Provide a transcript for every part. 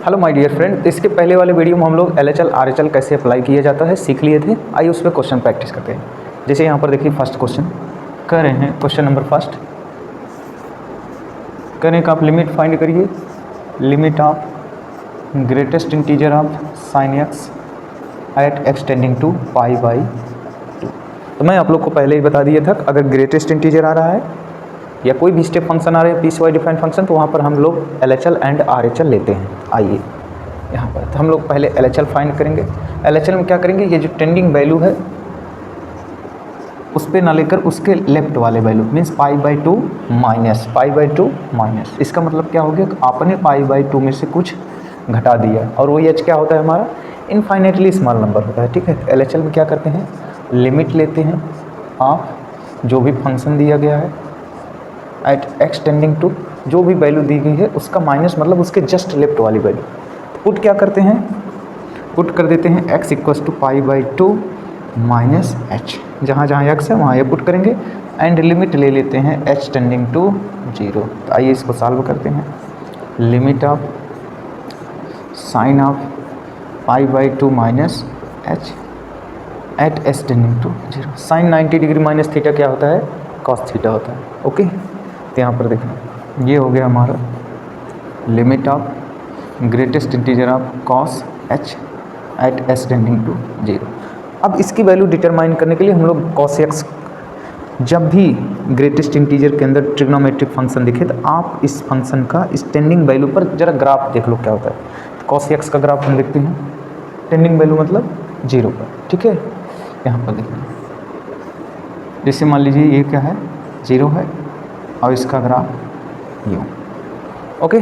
Hello my dear friend, इसके पहले वाले वीडियो में हम लोग LHL RHL कैसे अप्लाई किया जाता है सीख लिए थे। आइए उस पर क्वेश्चन प्रैक्टिस करते हैं। जैसे यहाँ पर देखिए फर्स्ट क्वेश्चन कर रहे हैं, क्वेश्चन नंबर फर्स्ट करें कि आप लिमिट फाइंड करिए, limit of greatest integer of sin x at extending to pi by 2। तो मैं आप लोग को पहले ही बता दिया था, अगर ग्रेटेस्ट इंटीजर आ रहा है या कोई भी स्टेप फंक्शन आ रहा है पीस वाई डिफाइंड फंक्शन, तो वहाँ पर हम लोग LHL एंड RHL लेते हैं। आइए यहाँ पर तो हम लोग पहले LHL फाइंड करेंगे। LHL में क्या करेंगे, ये जो टेंडिंग वैल्यू है उस पर ना लेकर उसके लेफ्ट वाले value means pi by two minus, इसका मतलब क्या हो गया, आपने पाई बाई 2 में से कुछ घटा दिया और वो एच क्या होता है हमारा इनफाइनेटली स्मॉल नंबर होता है। ठीक है, तो LHL में क्या करते हैं, लिमिट लेते हैं आप जो भी फंक्शन दिया गया है एट एक्सटेंडिंग टू, जो भी वैल्यू दी गई है उसका माइनस मतलब उसके जस्ट लेफ्ट वाली वैल्यू। पुट क्या करते हैं, पुट कर देते हैं x equals to pi by 2 minus h, जहाँ जहाँ x है वहाँ ये पुट करेंगे एंड लिमिट ले लेते हैं h टेंडिंग टू 0। तो आइए इसको सॉल्व करते हैं। Limit of sine of pi by 2 minus h at h tending to 0। Sine 90 degree minus theta क्या होता है, कॉस थीटा होता है। ओके, तो यहाँ पर देखना ये हो गया हमारा limit of greatest integer of cos h at h tending to 0। अब इसकी वैल्यू डिटरमाइन करने के लिए हम लोग कॉस एक्स, जब भी ग्रेटेस्ट इंटीजर के अंदर ट्रिग्नोमेट्रिक फंक्शन दिखे तो आप इस फंक्शन का स्टैंडिंग वैल्यू पर जरा ग्राफ देख लो क्या होता है। तो कॉस एक्स का ग्राफ हम लिखते हैं, टेंडिंग वैल्यू मतलब 0 पर। ठीक है, यहाँ पर देखना जैसे मान लीजिए ये क्या है 0 है और इसका ग्राफ यूँ। ओके,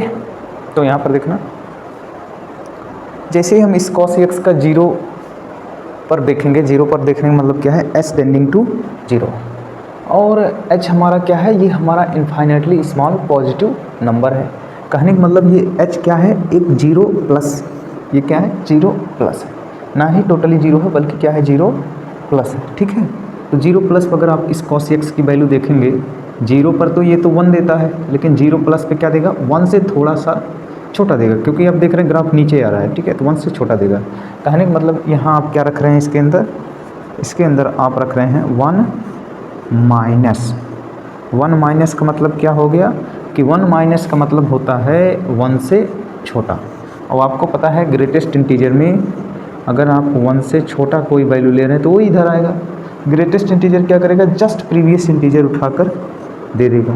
तो यहाँ पर देखना जैसे ही हम इस cos x का 0 पर देखेंगे, 0 पर देखने का मतलब क्या है, h टेंडिंग टू 0 और h हमारा क्या है, ये हमारा इनफाइनेटली स्मॉल पॉजिटिव नंबर है। कहने का मतलब ये h क्या है, एक 0 प्लस, ये क्या है 0 प्लस है, ना ही टोटली 0 है बल्कि क्या है 0 प्लस है। ठीक है, तो 0 प्लस पर अगर आप इस cos x की वैल्यू देखेंगे 0 पर तो ये तो 1 देता है, लेकिन 0 प्लस पे क्या देगा, 1 से थोड़ा सा छोटा देगा, क्योंकि आप देख रहे हैं ग्राफ नीचे आ रहा है। ठीक है, तो 1 से छोटा देगा। कहने का मतलब यहाँ आप क्या रख रहे हैं, इसके अंदर आप रख रहे हैं 1 माइनस का मतलब क्या हो गया कि 1 माइनस का मतलब होता है 1 से छोटा। और आपको पता है ग्रेटेस्ट इंटीजर में अगर आप 1 से छोटा कोई वैल्यू ले रहे हैं तो वो इधर आएगा। ग्रेटेस्ट इंटीजर क्या करेगा, जस्ट प्रीवियस इंटीजर उठाकर दे देगा,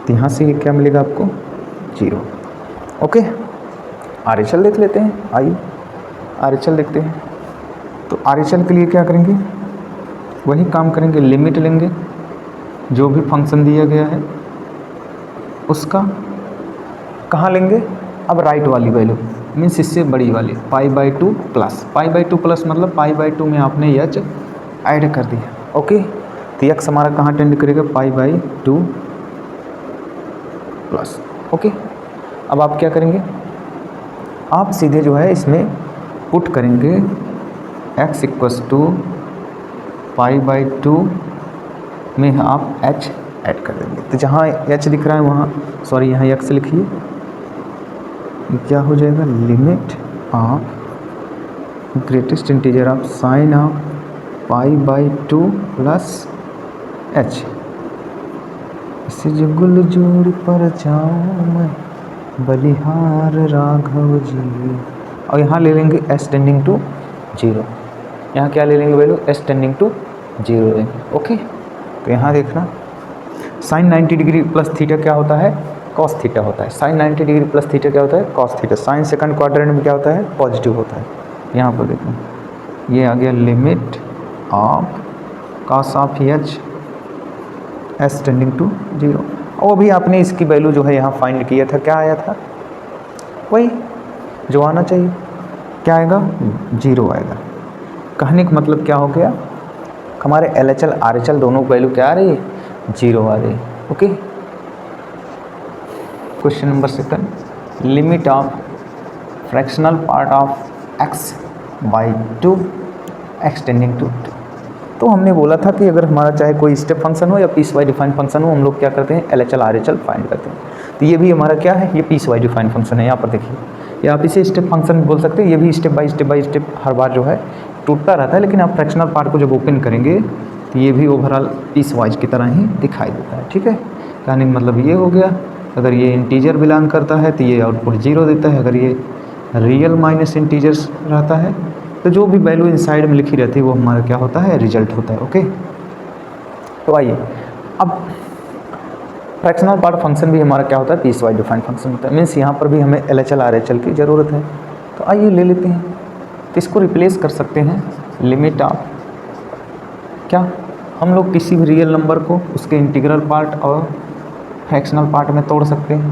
तो यहाँ से क्या मिलेगा आपको 0। ओके, RHL देख लेते हैं। आइए RHL देखते हैं। तो RHL के लिए क्या करेंगे, वही काम करेंगे, लिमिट लेंगे जो भी फंक्शन दिया गया है उसका, कहाँ लेंगे, अब राइट वाली वैल्यू मीन्स इससे बड़ी वाली पाई by 2 plus, pi by 2 plus मतलब पाई बाई 2 में आपने एच ऐड कर दिया। ओके, तो x हमारा कहाँ टेंड करेगा, पाई बाई 2 प्लस। ओके, अब आप क्या करेंगे, आप सीधे जो है इसमें पुट करेंगे x equals to pi by 2 में आप h ऐड कर देंगे। तो जहाँ h दिख रहा है वहाँ, सॉरी यहाँ x लिखिए, क्या हो जाएगा, limit of greatest integer of sine of pi by 2 plus h, इसे जुगल जोड़ पर जाऊँ मैं बलिहार राघव जी, और यहाँ ले लेंगे s टेंडिंग टू 0। यहाँ क्या ले लेंगे वैल्यू, s टेंडिंग टू 0 लेंगे। ओके, तो यहाँ देखना साइन 90 डिग्री प्लस थीटा क्या होता है, कॉस थीटा होता है। साइन 90 डिग्री प्लस थीटा क्या होता है, cos theta. Sine second quadrant में क्या होता है, पॉजिटिव होता है। यहाँ पर देखना ये आ गया limit of cos of h s tending to 0। और अभी आपने इसकी वैल्यू जो है यहाँ फाइंड किया था, क्या आया था, वही जो आना चाहिए, क्या आएगा 0 आएगा। कहने का मतलब क्या हो गया, हमारे LHL RHL दोनों वैल्यू क्या आ रही है, 0 आ रही है। Okay, question number second, limit of fractional part of x by 2 extending to 2। तो हमने बोला था कि अगर हमारा चाहे कोई स्टेप फंक्शन हो या पीस वाई डिफाइंड फंक्शन हो, हम लोग क्या करते हैं LHL RHL फाइंड करते हैं। तो ये भी हमारा क्या है, ये पीस वाई डिफाइंड फंक्शन है। यहाँ पर देखिए या आप इसे स्टेप फंक्शन बोल सकते हैं। ये भी स्टेप बाय स्टेप हर बार जो है टूटता रहता है, लेकिन आप फ्रैक्शनल पार्ट को जब ओपन करेंगे तो ये भी ओवरऑल पीस वाइज की तरह ही दिखाई देता है। ठीक है, कहने का मतलब ये हो गया, अगर ये इंटीजर बिलोंग करता है तो ये आउटपुट 0 देता है, अगर ये रियल माइनस इंटीजर्स रहता है तो जो भी वैल्यू इनसाइड में लिखी रहती है वो हमारा क्या होता है, रिजल्ट होता है। ओके, तो आइए अब फ्रैक्शनल पार्ट फंक्शन भी हमारा क्या होता है, पीस वाइज डिफाइंड फंक्शन होता है। मीन्स यहाँ पर भी हमें LHL RHL की ज़रूरत है, तो आइए ले लेते हैं। तो इसको रिप्लेस कर सकते हैं लिमिट ऑफ क्या, हम लोग किसी भी रियल नंबर को उसके इंटीग्रल पार्ट और फ्रैक्शनल पार्ट में तोड़ सकते हैं।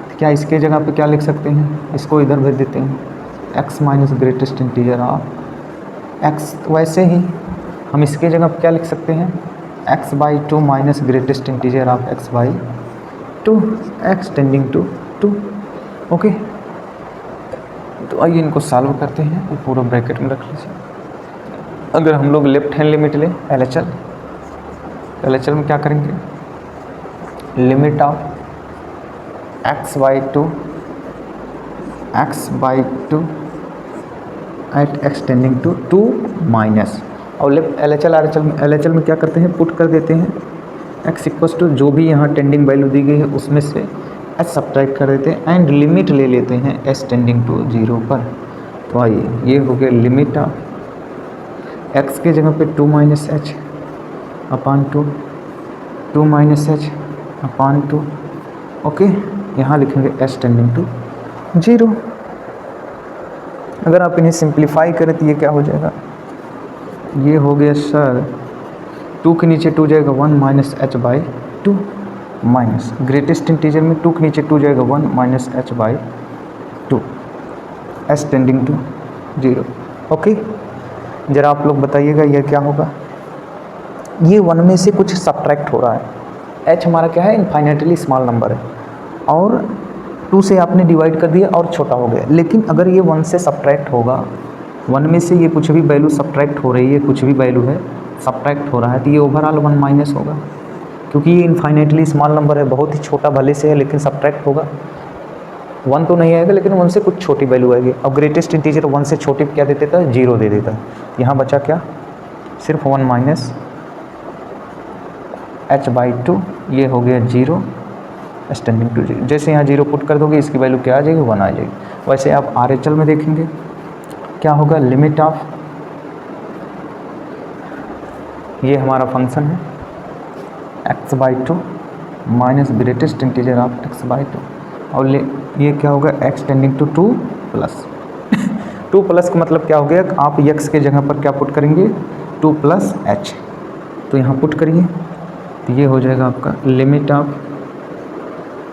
तो क्या इसके जगह पे क्या लिख सकते हैं, इसको इधर भेज देते हैं, x minus greatest integer of x। वैसे ही हम इसके जगह पे क्या लिख सकते हैं, x/2 minus greatest integer of x/2, x tending to 2। Okay, तो आइए इनको सॉल्व करते हैं, ये पूरा ब्रैकेट में रख लीजिए। अगर हम लोग लेफ्ट हैंड लिमिट लें LHL में क्या करेंगे, limit of x/2 at x tending to 2 minus, और लेफ्ट LHL में क्या करते हैं, पुट कर देते हैं x इक्वल्स टू जो भी यहाँ टेंडिंग वैल्यू दी गई है उसमें से h सब्ट्रैक्ट कर देते हैं एंड लिमिट ले लेते हैं s टेंडिंग टू 0 पर। तो आइए ये हो गया लिमिट ऑफ x के जगह पे 2 minus h upon 2 minus h upon 2। Okay, यहाँ लिखेंगे s टेंडिंग टू 0। अगर आप इन्हें सिंप्लीफाई करें तो ये क्या हो जाएगा, ये हो गया सर 2 के नीचे 2 जाएगा 1 minus h/2 minus greatest integer में 2 के नीचे 2 जाएगा 1 minus h/2, s tending to 0। Okay, ज़रा आप लोग बताइएगा ये क्या होगा, ये 1 में से कुछ सब्ट्रैक्ट हो रहा है, h हमारा क्या है, इनफाइनाइटली स्मॉल नंबर है, और 2 से आपने डिवाइड कर दिया और छोटा हो गया। लेकिन अगर ये 1 से सब्ट्रैक्ट होगा, 1 में से ये कुछ भी वैल्यू सब्ट्रैक्ट हो रही है, कुछ भी वैल्यू है सब्ट्रैक्ट हो रहा है, तो ये ओवरऑल 1 माइनस होगा, क्योंकि ये इनफाइनाइटली स्मॉल नंबर है, बहुत ही छोटा भले से है लेकिन सब्ट्रैक्ट होगा। 1 तो नहीं आएगा लेकिन 1 से कुछ छोटी वैल्यू आएगी, और ग्रेटेस्ट इंटीजर 1 से छोटी क्या दे देता है, 0 दे देता है। यहाँ बचा क्या, सिर्फ 1 माइनस h/2, ये हो गया 0 s टेंडिंग टू 0। जैसे यहाँ 0 पुट कर दोगे इसकी वैल्यू क्या आ जाएगी, 1 आ जाएगी। वैसे आप RHL में देखेंगे क्या होगा, लिमिट ऑफ, ये हमारा फंक्शन है x/2 minus greatest integer of x/2, और ये क्या होगा, x tending to 2 plus 2 plus का मतलब क्या हो गया, आप x के जगह पर क्या पुट करेंगे, 2 प्लस h, तो यहाँ पुट करिए तो ये हो जाएगा आपका limit of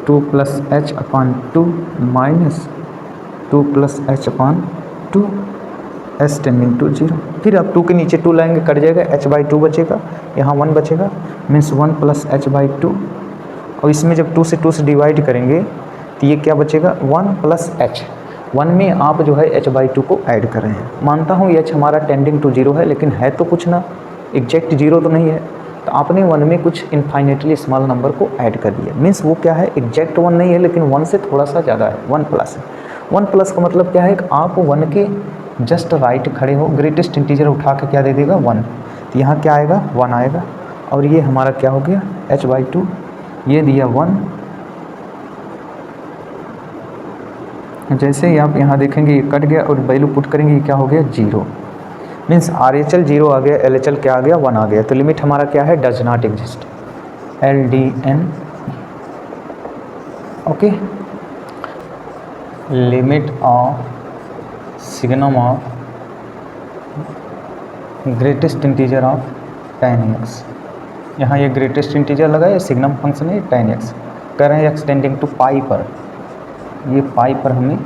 2 plus h upon 2 minus 2 plus h upon 2, s tending to 0। फिर आप 2 के नीचे 2 लाएंगे, कट जाएगा, h/2 बचेगा, यहाँ 1 बचेगा, मीन्स 1 प्लस h/2, और इसमें जब 2 से डिवाइड करेंगे तो ये क्या बचेगा, 1 प्लस h। 1 में आप जो है h/2 को ऐड कर रहे हैं। मानता हूँ h हमारा टेंडिंग टू 0 है, लेकिन है तो कुछ ना, एग्जैक्ट 0 तो नहीं है, तो आपने 1 में कुछ इनफाइनेटली स्मॉल नंबर को ऐड कर दिया। मीन्स वो क्या है, एग्जैक्ट 1 नहीं है लेकिन 1 से थोड़ा सा ज़्यादा है, 1 प्लस है। 1 प्लस का मतलब क्या है कि आप 1 के जस्ट राइट खड़े हो, ग्रेटेस्ट इंटीजर उठा के क्या दे देगा, 1, तो यहाँ क्या आएगा, 1 आएगा, और ये हमारा क्या हो गया, h/2, ये दिया 1। जैसे ही आप यहाँ देखेंगे ये कट गया और वैल्यू पुट करेंगे, ये क्या हो गया, 0। मीन्स RHL 0 आ गया, LHL क्या आ गया, 1 आ गया, तो लिमिट हमारा क्या है, does not exist, LDN। Okay, limit of signum of greatest integer of 10x, यहाँ ये ग्रेटेस्ट इंटीजर लगा, ये सिग्नम फंक्शन है 10x, कह रहे हैं x टेंडिंग टू पाई पर, ये पाई पर हमें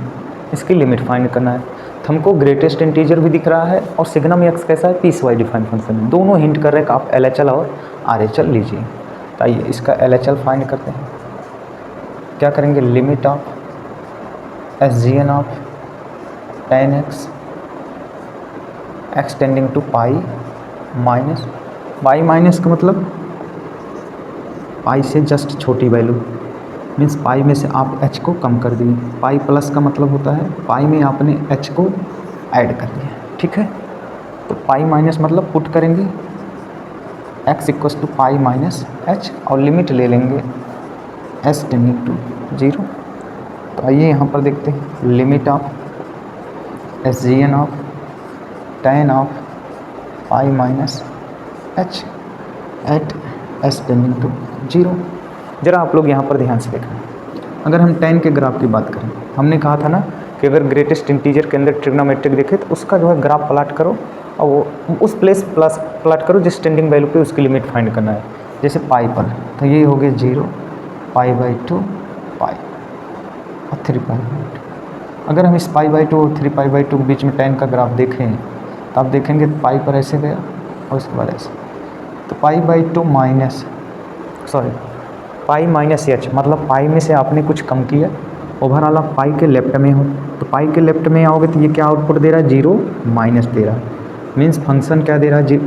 इसकी लिमिट फाइंड करना है। तो हमको ग्रेटेस्ट इंटीजर भी दिख रहा है और सिग्नम x कैसा है, पीस वाइज डिफाइंड फंक्शन है, दोनों हिंट कर रहे हैं कि आप LHL और RHL लीजिए। तो आइए इसका LHL फाइंड करते हैं, क्या करेंगे, limit of SGN of 10x x tending to pi minus का मतलब पाई से जस्ट छोटी वैल्यू, मीन्स पाई में से आप h को कम कर दिए। पाई प्लस का मतलब होता है पाई में आपने h को ऐड कर दिया, ठीक है। तो पाई माइनस मतलब पुट करेंगे x equals to pi minus h और लिमिट ले लेंगे s टेंडिंग टू 0। तो आइए यहाँ पर देखते हैं limit of SGN of tan of pi minus h at s tending to 0। ज़रा आप लोग यहाँ पर ध्यान से देखें। अगर हम tan के ग्राफ की बात करें, हमने कहा था ना कि अगर ग्रेटेस्ट इंटीजर के अंदर ट्रिग्नोमेट्रिक देखे तो उसका जो है ग्राफ प्लाट करो और वो उस प्लेस प्लस प्लाट करो जिस टेंडिंग वैल्यू पे उसकी लिमिट फाइंड करना है। जैसे पाई पर तो ये हो गया 0, पाई बाई 2, पाई और 3 पाई बाई 2। अगर हम इस पाई बाई 2 और 3 पाई बाई 2 के बीच में tan का ग्राफ देखें तो आप देखेंगे पाई पर ऐसे गया और उसके बाद ऐसे। तो पाई by 2 minus pi minus H मतलब पाई में से आपने कुछ कम किया, ओवरऑल आप पाई के लेफ्ट में हो। तो पाई के लेफ्ट में आओगे तो ये क्या आउटपुट दे रहा है 0 माइनस दे रहा है। मीन्स फंक्शन क्या दे रहा है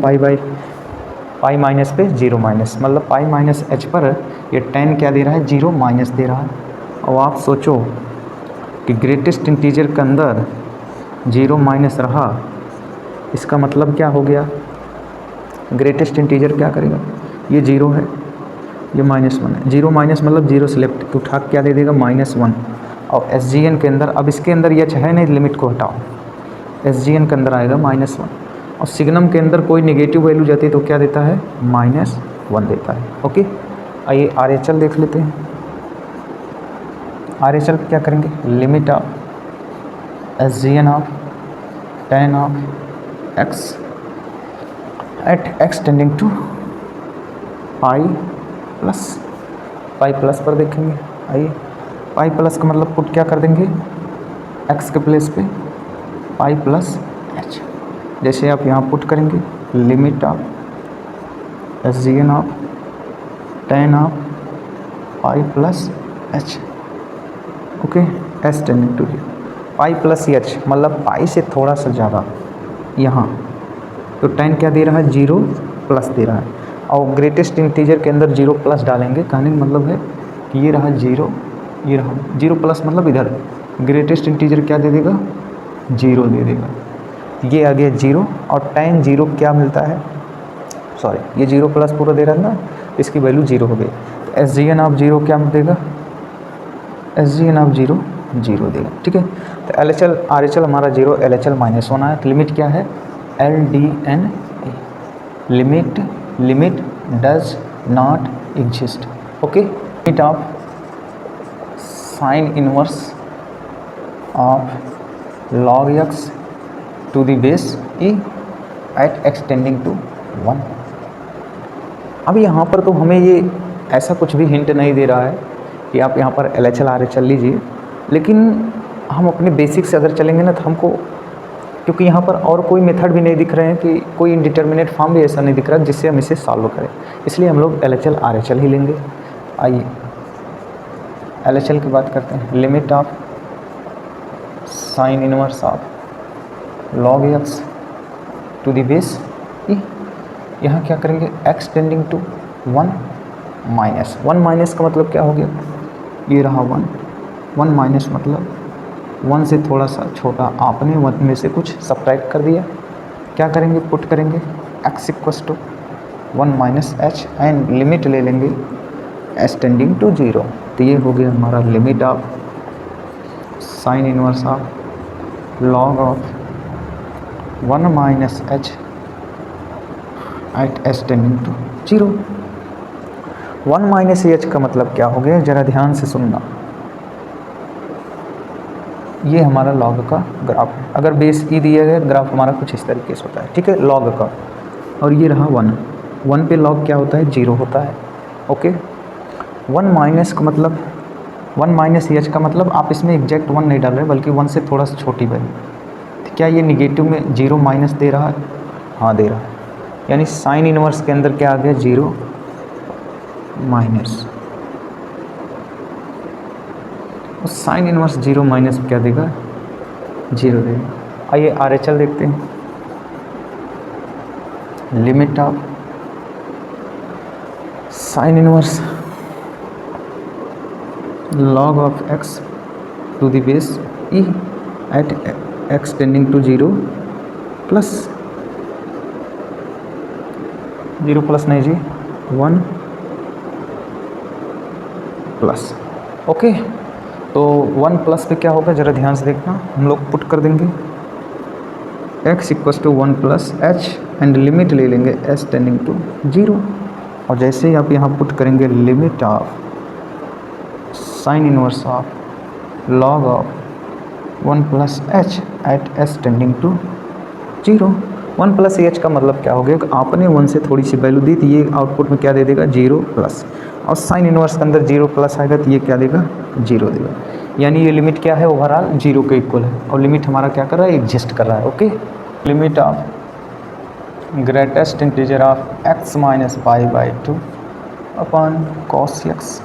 पाई माइनस पे 0 माइनस मतलब पाई माइनस एच पर ये tan क्या दे रहा है 0 माइनस दे रहा है। और आप सोचो कि ग्रेटेस्ट इंटीजर के अंदर 0 माइनस रहा, इसका मतलब क्या हो गया, ग्रेटेस्ट इंटीजर क्या करेगा, ये 0 है ये -1 है। 0 माइनस मतलब 0 से लेफ्ट उठा क्या दे देगा -1। और SGN के अंदर अब इसके अंदर ये है नहीं, लिमिट को हटाओ, SGN के अंदर आएगा -1 और सिग्नम के अंदर कोई नेगेटिव वैल्यू जाती है तो क्या देता है -1 देता है। ओके, आइए RHL देख लेते हैं। RHL क्या करेंगे, limit of SGN of tan of x at x tending to pi plus पर देखेंगे। आइए पाई प्लस का मतलब पुट क्या कर देंगे x के प्लेस पे पाई प्लस h। जैसे आप यहाँ पुट करेंगे limit of SGN of tan of pi plus h। Okay, s tending to 0 pi plus h मतलब पाई से थोड़ा सा ज़्यादा यहाँ। तो tan क्या दे रहा है 0 प्लस दे रहा है और ग्रेटेस्ट इंटीजर के अंदर 0 प्लस डालेंगे। कहने का मतलब है कि ये रहा 0, ये रहा 0 प्लस मतलब इधर ग्रेटेस्ट इंटीजर क्या दे देगा 0 दे देगा। ये आ गया 0 और tan 0 क्या मिलता है, ये 0 प्लस पूरा दे रहा है ना, इसकी वैल्यू 0 हो गई। तो SGN ऑफ 0 क्या देगा, SGN ऑफ 0 देगा, ठीक है। तो RHL हमारा 0, LHL -1 है। तो लिमिट क्या है LDNA, limit does not exist. Okay, limit of sine inverse of log x to the base e at x tending to 1। अब यहाँ पर तो हमें ये ऐसा कुछ भी हिंट नहीं दे रहा है कि आप यहाँ पर LHL RHL लीजिए, लेकिन हम अपने बेसिक से अगर चलेंगे ना तो हमको, क्योंकि यहाँ पर और कोई मेथड भी नहीं दिख रहे हैं कि कोई इंडिटर्मिनेट फॉर्म भी ऐसा नहीं दिख रहा जिससे हम इसे सॉल्व करें, इसलिए हम लोग LHL RHL ही लेंगे। आइए LHL की बात करते हैं। Limit of sine inverse of log x to the base e, यहाँ क्या करेंगे x टेंडिंग टू 1 माइनस का मतलब क्या हो गया, ये रहा 1 माइनस मतलब 1 से थोड़ा सा छोटा, आपने 1 में से कुछ सब्ट्रैक्ट कर दिया। क्या करेंगे, पुट करेंगे x equals to 1 minus h and limit ले लेंगे s टेंडिंग टू 0। तो ये हो गया हमारा limit of sine inverse of log of 1 minus h at s tending to 0। 1 minus h का मतलब क्या हो गया, ज़रा ध्यान से सुनना। ये हमारा लॉग का ग्राफ है। अगर बेस ई दिया गया ग्राफ हमारा कुछ इस तरीके से होता है, ठीक है, लॉग का। और ये रहा 1 पे लॉग क्या होता है 0 होता है। ओके, 1 माइनस का मतलब 1 माइनस एच का मतलब आप इसमें एग्जैक्ट 1 नहीं डाल रहे बल्कि 1 से थोड़ा सा छोटी वैल्यू। तो क्या ये निगेटिव में 0 माइनस दे रहा है, हाँ दे रहा है, यानी साइन इनवर्स के अंदर क्या आ गया 0 माइनस। साइन इनवर्स 0 माइनस क्या देगा 0 देगा। आइए RHL देखते हैं। Limit of sine inverse log of x to the base e at x tending to 0 plus 0 plus नहीं जी 1 प्लस। ओके, तो 1 प्लस पे क्या होगा ज़रा ध्यान से देखना, हम लोग पुट कर देंगे x equals to 1 plus h and limit ले लेंगे s टेंडिंग टू 0। और जैसे ही आप यहाँ पुट करेंगे limit of sine inverse of log of 1 plus h at s tending to 0। 1 plus h का मतलब क्या हो गया कि आपने 1 से थोड़ी सी वैल्यू दी तो ये आउटपुट में क्या दे देगा 0 प्लस, और साइन इनवर्स के अंदर 0 प्लस आएगा तो ये क्या देगा 0 देगा। यानी ये लिमिट क्या है ओवरऑल 0 के इक्वल है, और लिमिट हमारा क्या कर रहा है एग्जिस्ट कर रहा है। Okay, limit of greatest integer of x minus pi by 2 upon cos x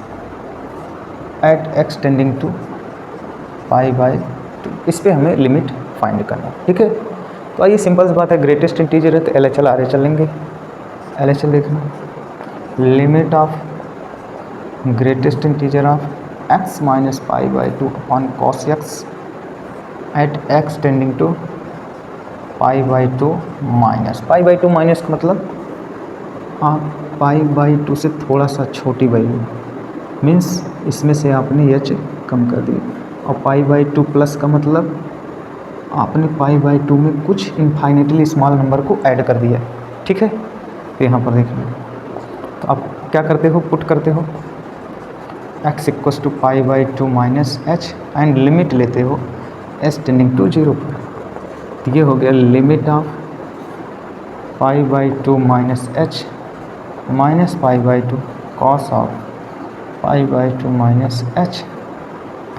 at x tending to pi by 2, इस पर हमें लिमिट फाइंड करना है। ठीक है, तो आइए सिंपल सी बात है, ग्रेटेस्ट इंटीजर है तो LHL RHL लेंगे। LHL देखना, limit of greatest integer of x minus pi by 2 upon cos x at x tending to pi by 2 minus pi by 2 minus का मतलब आप पाई बाई 2 से थोड़ा सा छोटी वैल्यू, मीन्स इसमें से आपने h कम कर दी, और पाई बाई 2 प्लस का मतलब आपने पाई बाई 2 में कुछ इनफाइनेटली स्मॉल नंबर को ऐड कर दिया। ठीक है, तो यहाँ पर देखिए, तो आप क्या करते हो पुट करते हो x equals to pi by 2 minus h and limit लेते हो s टेंडिंग टू 0 पर। तो ये हो गया limit of pi by 2 minus h minus pi by 2 cos of pi by 2 minus h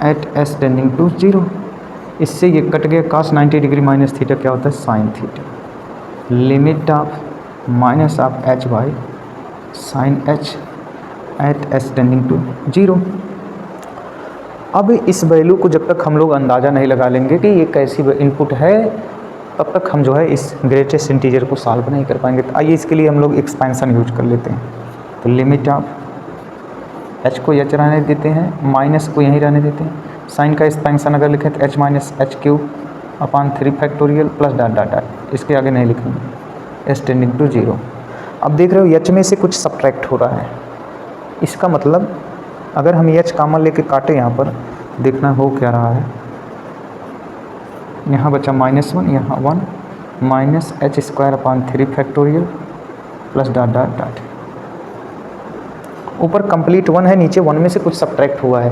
at s tending to 0। इससे ये cut गया, cos 90 डिग्री माइनस थीटा क्या होता है sine theta. Limit of minus of h by sine h at s tending to 0। अब इस value को जब तक हम लोग अंदाज़ा नहीं लगा लेंगे कि ये कैसी इनपुट है, तब तक हम जो है इस ग्रेटेस्ट इंटीजर को सॉल्व नहीं कर पाएंगे। तो आइए इसके लिए हम लोग एक्सपेंशन यूज कर लेते हैं। तो लिमिट ऑफ h को h रहने देते हैं, माइनस को यहीं रहने देते हैं, साइन का एक्सपेंशन अगर लिखें तो h minus H cube upon 3 factorial plus dot dot dot, इसके आगे नहीं लिखेंगे s टेंडिंग टू 0। अब देख रहे हो h में से कुछ सब्ट्रैक्ट हो रहा है, इसका मतलब अगर हम h कॉमन लेके काटे यहाँ पर देखना हो क्या रहा है, यहाँ बचा -1, यहाँ 1 minus H square upon 3 factorial plus dot dot dot. ऊपर कंप्लीट 1 है, नीचे 1 में से कुछ सब्ट्रैक्ट हुआ है।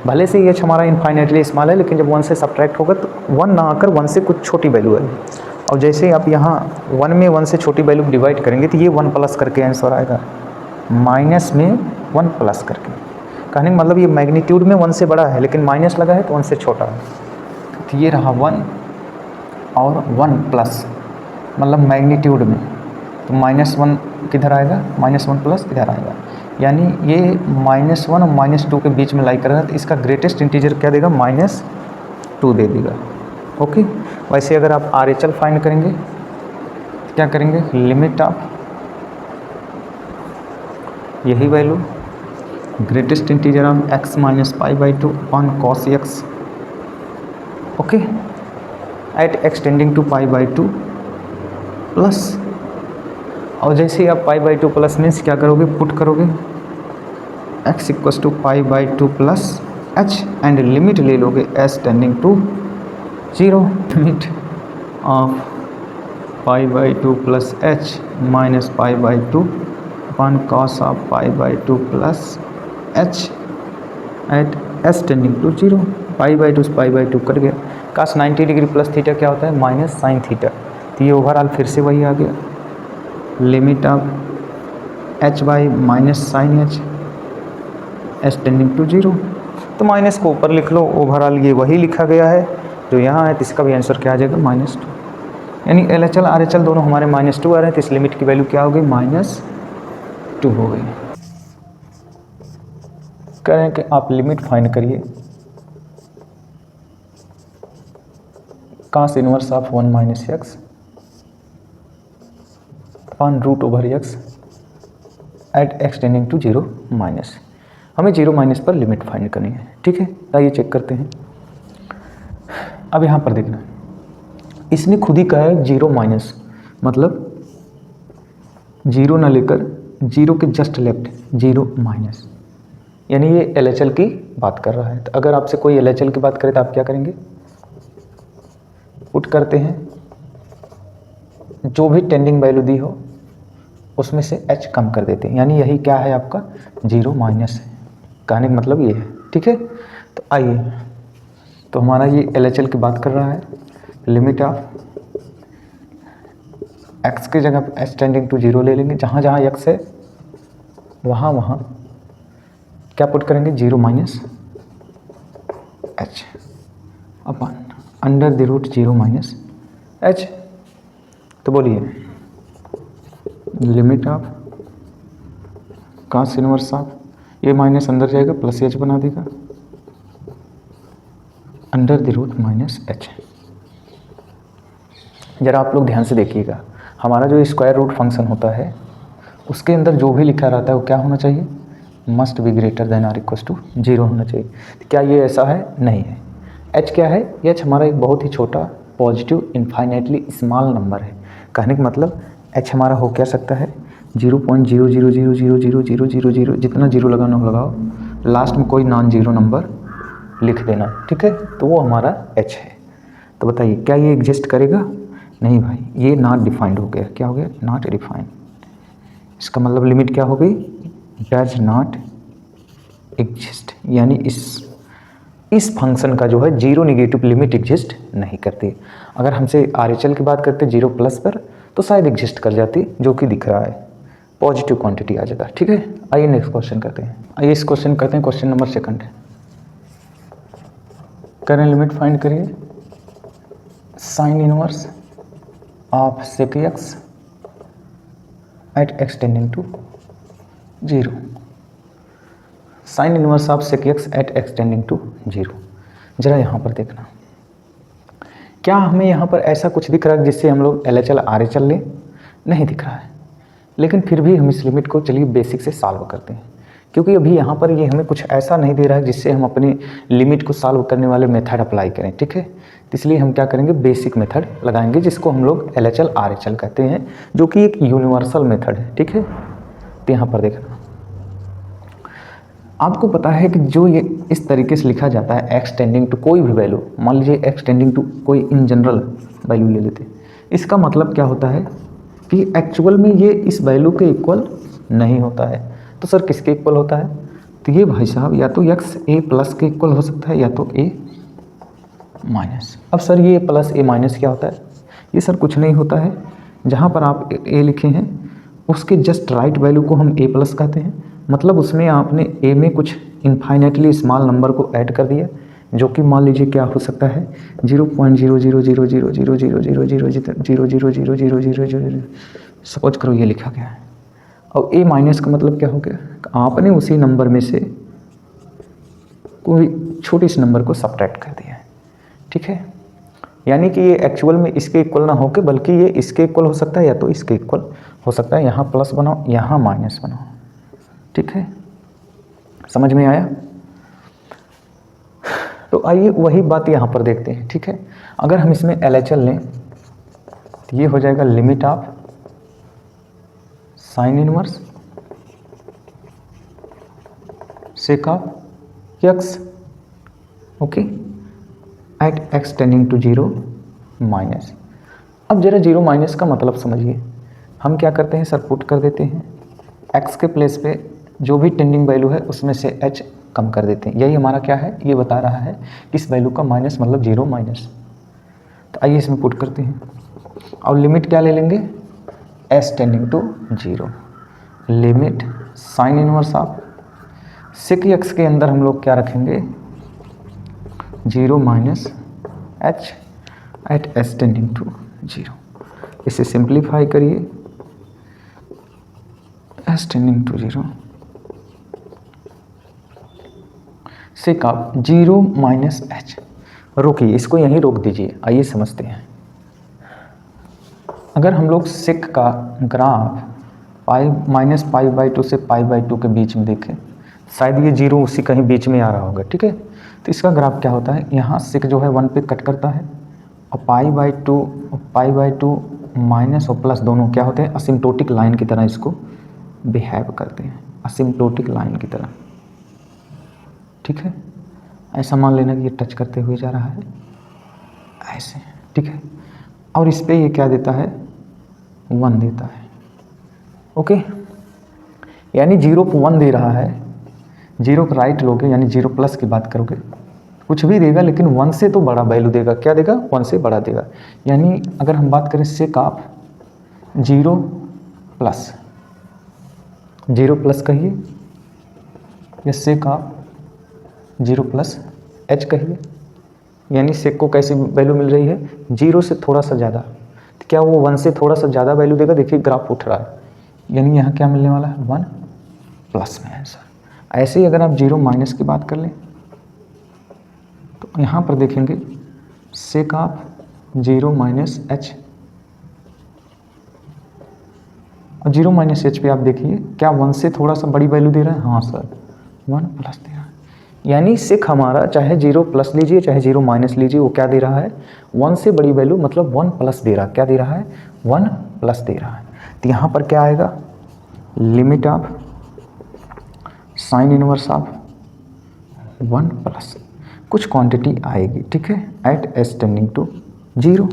भले से ये हमारा इनफाइनेटली स्मॉल है, लेकिन जब 1 से सब्ट्रैक्ट होगा तो 1 ना आकर 1 से कुछ छोटी वैल्यू है। और जैसे ही आप यहाँ 1 में 1 से छोटी वैल्यू डिवाइड करेंगे तो ये 1 प्लस करके आंसर आएगा, माइनस में 1 प्लस करके। कहने का मतलब ये मैग्नीट्यूड में 1 से बड़ा है, लेकिन माइनस लगा है तो 1 से छोटा है। तो ये रहा 1 और 1 प्लस, मतलब मैग्नीट्यूड में, तो -1 किधर आएगा, -1 प्लस इधर आएगा, यानी ये -1 और -2 के बीच में लाई कर रहा है। तो इसका ग्रेटेस्ट इंटीजर क्या देगा -2 दे देगा। ओके, वैसे अगर आप RHL फाइंड करेंगे तो क्या करेंगे, लिमिट ऑफ यही value greatest integer of x minus pi by 2 upon cos x, okay, at x tending to pi by 2 plus, और जैसे ही आप पाई बाई 2 प्लस मीन्स क्या करोगे पुट करोगे x equals to pi by 2 plus h and limit ले लोगे s tending to 0। Limit of pi by 2 plus h minus pi by 2 upon cos of pi by 2 plus h at s tending to 0। Pi by 2 से pi by 2 cut गया, cos 90 degree plus theta क्या होता है minus sine theta. तो ये overall फिर से वही आ गया, limit of h by minus sine h s tending to 0। तो माइनस को ऊपर लिख लो, ओवरऑल ये वही लिखा गया है जो यहाँ है, तो इसका भी आंसर क्या आ जाएगा -2। यानी LHL RHL दोनों हमारे -2 आ रहे हैं, तो इस लिमिट की वैल्यू क्या हो गई -2 हो गई। कह रहे हैं कि आप लिमिट फाइंड करिए cos inverse of 1 minus x upon root over x at x tending to 0 minus. हमें 0 माइनस पर लिमिट फाइंड करनी है, ठीक है। आइए चेक करते हैं। अब यहाँ पर देखना, इसने खुद ही कहा है 0 माइनस, मतलब 0 ना लेकर 0 के जस्ट लेफ्ट 0 माइनस, यानी ये LHL की बात कर रहा है। तो अगर आपसे कोई LHL की बात करे तो आप क्या करेंगे, पुट करते हैं, जो भी टेंडिंग वैल्यू दी हो उसमें से h कम कर देते हैं, यानी यही क्या है आपका 0 माइनस है। कहने का मतलब ये है, ठीक है। तो आइए, तो हमारा ये LHL की बात कर रहा है, लिमिट ऑफ x की जगह पर h टेंडिंग टू 0 ले लेंगे, जहाँ जहाँ x है वहाँ वहाँ क्या पुट करेंगे 0 minus h upon under the root 0 minus h। तो बोलिए limit of cos inverse of, ये माइनस अंदर जाएगा प्लस h बना देगा, under the root minus h। जरा आप लोग ध्यान से देखिएगा, हमारा जो स्क्वायर रूट फंक्शन होता है उसके अंदर जो भी लिखा रहता है वो क्या होना चाहिए, must be greater than or equal to 0 होना चाहिए। तो क्या ये ऐसा है, नहीं है। h क्या है, h हमारा एक बहुत ही छोटा पॉजिटिव इनफाइनाइटली स्मॉल नंबर है। कहने का मतलब h हमारा हो क्या सकता है 0.00000000, जितना जीरो लगाना हो लगाओ, लास्ट में कोई नॉन जीरो नंबर लिख देना, ठीक है। तो वो हमारा h है। तो बताइए क्या ये एग्जिस्ट करेगा, नहीं भाई, ये नॉट डिफाइंड हो गया। क्या हो गया, नॉट डिफाइंड। इसका मतलब लिमिट क्या हो गई, डज नॉट एग्जिस्ट, यानी इस फंक्शन का जो है जीरो निगेटिव लिमिट एग्जिस्ट नहीं करती। अगर हमसे RHL की बात करते 0 प्लस पर तो शायद एग्जिस्ट कर जाती, जो कि दिख रहा है पॉजिटिव क्वांटिटी आ जाता, ठीक है। आइए नेक्स्ट क्वेश्चन करते हैं। आइए इस क्वेश्चन करते हैं, क्वेश्चन नंबर 2 करें, लिमिट फाइंड करिए, sine inverse of sec x at x tending to 0, sine inverse of sec x at x tending to 0। जरा यहाँ पर देखना, क्या हमें यहाँ पर ऐसा कुछ दिख रहा है जिससे हम लोग LHL RHL लें, नहीं दिख रहा है। लेकिन फिर भी हम इस लिमिट को चलिए बेसिक से सॉल्व करते हैं, क्योंकि अभी यहाँ पर ये हमें कुछ ऐसा नहीं दे रहा है जिससे हम अपनी लिमिट को सॉल्व करने वाले मेथड अप्लाई करें, ठीक है। तो इसलिए हम क्या करेंगे, बेसिक मेथड लगाएंगे, जिसको हम लोग LHL RHL कहते हैं, जो कि एक यूनिवर्सल मेथड है, ठीक है। तो यहाँ पर देखना, आपको पता है कि जो ये इस तरीके से लिखा जाता है x टेंडिंग टू कोई भी वैल्यू, मान लीजिए x टेंडिंग टू कोई इन जनरल वैल्यू ले लेते हैं, इसका मतलब क्या होता है कि एक्चुअल में ये इस वैल्यू के इक्वल नहीं होता है। तो सर किसके इक्वल होता है, तो ये भाई साहब या तो x a प्लस के इक्वल हो सकता है या तो a माइनस। अब सर ये प्लस a माइनस क्या होता है, ये सर कुछ नहीं होता है, जहाँ पर आप a लिखे हैं उसके जस्ट राइट वैल्यू को हम a प्लस कहते हैं, मतलब उसमें आपने a में कुछ इनफाइनाइटली स्मॉल नंबर को ऐड कर दिया, जो कि मान लीजिए क्या हो सकता है 0.00000000000000000, सपोज करो ये लिखा गया है। और a माइनस का मतलब क्या हो गया, आपने उसी नंबर में से कोई छोटे से नंबर को सब्ट्रैक्ट कर दिया है, ठीक है। यानी कि ये एक्चुअल में इसके इक्वल ना होके बल्कि ये इसके इक्वल हो सकता है या तो इसके इक्वल हो सकता है। यहाँ प्लस बनाओ, यहाँ माइनस बनाओ, ठीक है, समझ में आया। तो आइए वही बात यहाँ पर देखते हैं, ठीक है। अगर हम इसमें LHL लें तो ये हो जाएगा limit of sine inverse sec of x, okay, at x tending to 0 minus. अब जरा 0 माइनस का मतलब समझिए, हम क्या करते हैं सर, पुट कर देते हैं x के प्लेस पे जो भी टेंडिंग वैल्यू है उसमें से h कम कर देते हैं। यही हमारा क्या है, ये बता रहा है किस वैल्यू का माइनस, मतलब 0 माइनस। तो आइए इसमें पुट करते हैं, और लिमिट क्या ले लेंगे, s tending to 0, limit sine inverse of sec x के अंदर हम लोग क्या रखेंगे 0 minus h at s tending to 0। इसे सिंप्लीफाई करिए, s tending to 0 sec of 0 minus h। रोकिए, इसको यहीं रोक दीजिए, आइए समझते हैं। अगर हम लोग सेक का ग्राफ -π/2 से π/2 के बीच में देखें, शायद ये 0 उसी कहीं बीच में आ रहा होगा, ठीक है। तो इसका ग्राफ क्या होता है, यहाँ सेक जो है 1 पे कट करता है और पाई बाई टू माइनस और प्लस दोनों क्या होते हैं, असिम्प्टोटिक लाइन की तरह इसको बिहेव करते हैं, असिम्प्टोटिक लाइन की तरह, ठीक है। ऐसा मान लेना कि ये टच करते हुए जा रहा है ऐसे, ठीक है। और इस पे ये क्या देता है, 1 देता है, ओके। यानी 0 को 1 दे रहा है, 0 को राइट लोगे यानी 0 प्लस की बात करोगे कुछ भी देगा, लेकिन 1 से तो बड़ा वैल्यू देगा। क्या देगा, 1 से बड़ा देगा। यानी अगर हम बात करें सेक ऑफ 0 प्लस, 0 प्लस कहिए या सेक ऑफ 0 प्लस h कहिए, यानी सेक को कैसी वैल्यू मिल रही है, 0 से थोड़ा सा ज़्यादा। तो क्या वो 1 से थोड़ा सा ज़्यादा वैल्यू देगा, देखिए ग्राफ उठ रहा है, यानी यहाँ क्या मिलने वाला है, 1 प्लस में आंसर। ऐसे ही अगर आप 0 माइनस की बात कर लें तो यहाँ पर देखेंगे सेक ऑफ 0 माइनस h, और 0 माइनस h पे आप देखिए क्या 1 से थोड़ा सा बड़ी वैल्यू दे रहा है, हाँ सर 1 प्लस दे रहा है। यानी सेक हमारा चाहे 0 प्लस लीजिए चाहे 0 माइनस लीजिए, वो क्या दे रहा है, 1 से बड़ी वैल्यू, मतलब 1 प्लस दे रहा है। क्या दे रहा है, 1 प्लस दे रहा है। तो यहाँ पर क्या आएगा, limit of sine inverse of 1 plus कुछ क्वांटिटी आएगी, ठीक है, एट एस टेंडिंग टू 0।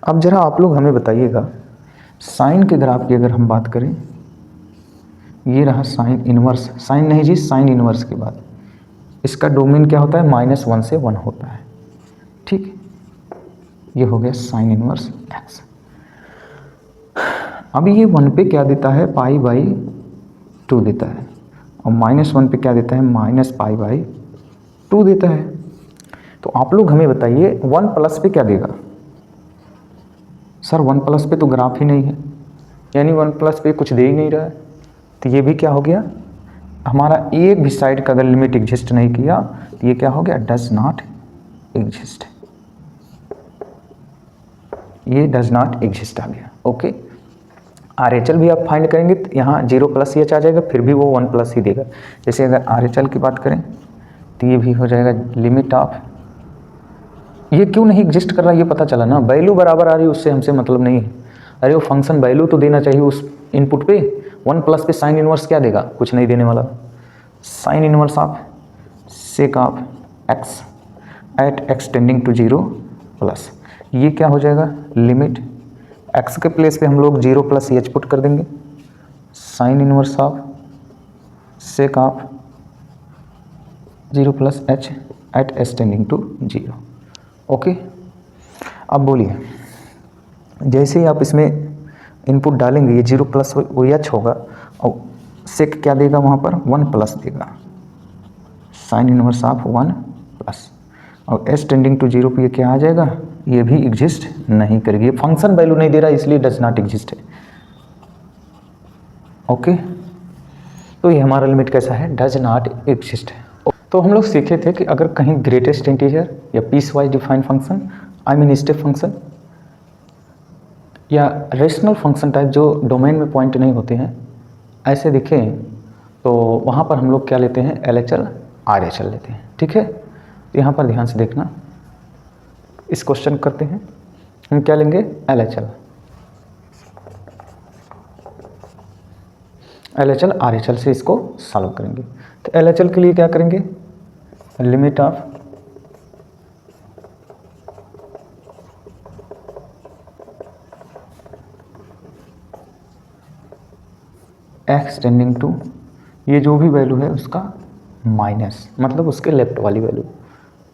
अब जरा आप लोग हमें बताइएगा, साइन के ग्राफ की अगर हम बात करें, ये रहा साइन इनवर्स, साइन नहीं जी साइन इनवर्स की बात, इसका डोमेन क्या होता है, -1 से 1 होता है, ठीक। ये हो गया साइन इनवर्स x। अब ये 1 पे क्या देता है, पाई/2 देता है, और -1 पे क्या देता है, -पाई/2 देता है। तो आप लोग हमें बताइए 1 प्लस पे क्या देगा। सर 1 प्लस पे तो ग्राफ ही नहीं है, यानी 1 प्लस पे कुछ दे ही नहीं रहा है। तो ये भी क्या हो गया, हमारा एक भी साइड का अगर लिमिट एग्जिस्ट नहीं किया तो ये क्या हो गया, डज नॉट एग्जिस्ट, ये डज नॉट एग्जिस्ट आ गया, ओके। RHL भी आप फाइंड करेंगे तो यहाँ 0 प्लस एच आ जाएगा, फिर भी वो 1 प्लस ही देगा। जैसे अगर RHL की बात करें तो ये भी हो जाएगा लिमिट ऑफ, ये क्यों नहीं एग्जिस्ट कर रहा है ये पता चला ना, वैल्यू बराबर आ रही है उससे हमसे मतलब नहीं है। अरे वो फंक्शन वैल्यू तो देना चाहिए उस इनपुट पे, 1 प्लस पे साइन इनवर्स क्या देगा, कुछ नहीं देने वाला। Sine inverse of sec of x at x tending to 0 plus, ये क्या हो जाएगा, लिमिट x के प्लेस पे हम लोग 0 प्लस एच पुट कर देंगे, sine inverse of sec of 0 plus h at s tending to 0, okay. अब बोलिए, जैसे ही आप इसमें इनपुट डालेंगे ये 0 प्लस वो एच होगा, और सेक क्या देगा वहाँ पर, 1 प्लस देगा, साइन इनवर्स ऑफ 1 प्लस, और s टेंडिंग टू 0 पे ये क्या आ जाएगा, ये भी एग्जिस्ट नहीं करेगी, ये फंक्शन वैल्यू नहीं दे रहा इसलिए डज नॉट एग्जिस्ट है, ओके। तो ये हमारा लिमिट कैसा है, डज नॉट एग्जिस्ट है। तो हम लोग सीखे थे कि अगर कहीं ग्रेटेस्ट इंटीजर या piece wise defined function, I mean step function या रेशनल फंक्शन टाइप जो डोमेन में पॉइंट नहीं होते हैं ऐसे दिखें, तो वहाँ पर हम लोग क्या लेते हैं, LHL RHL लेते हैं, ठीक है। तो यहाँ पर ध्यान से देखना, इस क्वेश्चन करते हैं, हम क्या लेंगे, LHL RHL से इसको सॉल्व करेंगे। तो LHL के लिए क्या करेंगे, limit of x tending to, ये जो भी वैल्यू है उसका माइनस, मतलब उसके लेफ्ट वाली वैल्यू।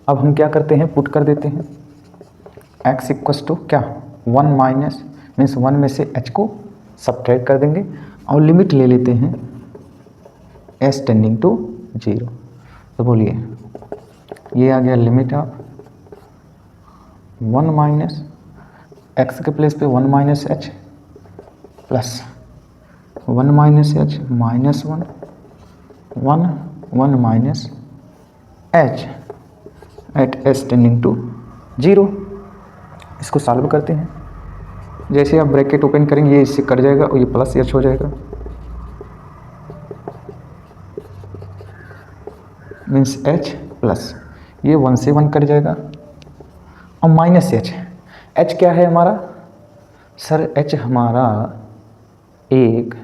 अब हम क्या करते हैं, पुट कर देते हैं x इक्वस टू क्या, 1 माइनस मीन्स 1 में से h को सब्ट्रैक्ट कर देंगे, और लिमिट ले लेते हैं s टेंडिंग टू 0। तो बोलिए ये आ गया लिमिट ऑफ 1 माइनस x के प्लेस पे 1 minus h plus 1 minus h minus 1 minus h at s tending to 0। इसको सॉल्व करते हैं, जैसे आप ब्रैकेट ओपन करेंगे ये इससे कट जाएगा और ये प्लस h हो जाएगा, मीन्स h प्लस ये 1 से 1 कट जाएगा और माइनस h क्या है हमारा सर? h हमारा एक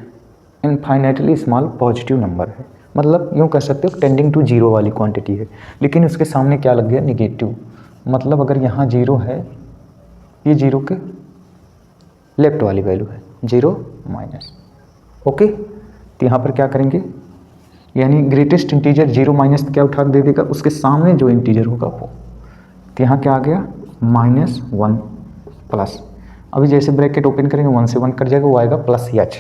इनफाइनाइटली स्मॉल पॉजिटिव नंबर है, मतलब यूँ कह सकते हो टेंडिंग टू जीरो वाली क्वांटिटी है, लेकिन उसके सामने क्या लग गया? निगेटिव। मतलब अगर यहाँ जीरो है, ये जीरो के लेफ्ट वाली वैल्यू है, जीरो माइनस। ओके, तो यहाँ पर क्या करेंगे, यानी ग्रेटेस्ट इंटीजर जीरो माइनस क्या उठा दे देगा? उसके सामने जो इंटीजर होगा वो। तो यहाँ क्या आ गया? -1 प्लस, अभी जैसे ब्रैकेट ओपन करेंगे 1 से 1 कट जाएगा, वो आएगा प्लस h।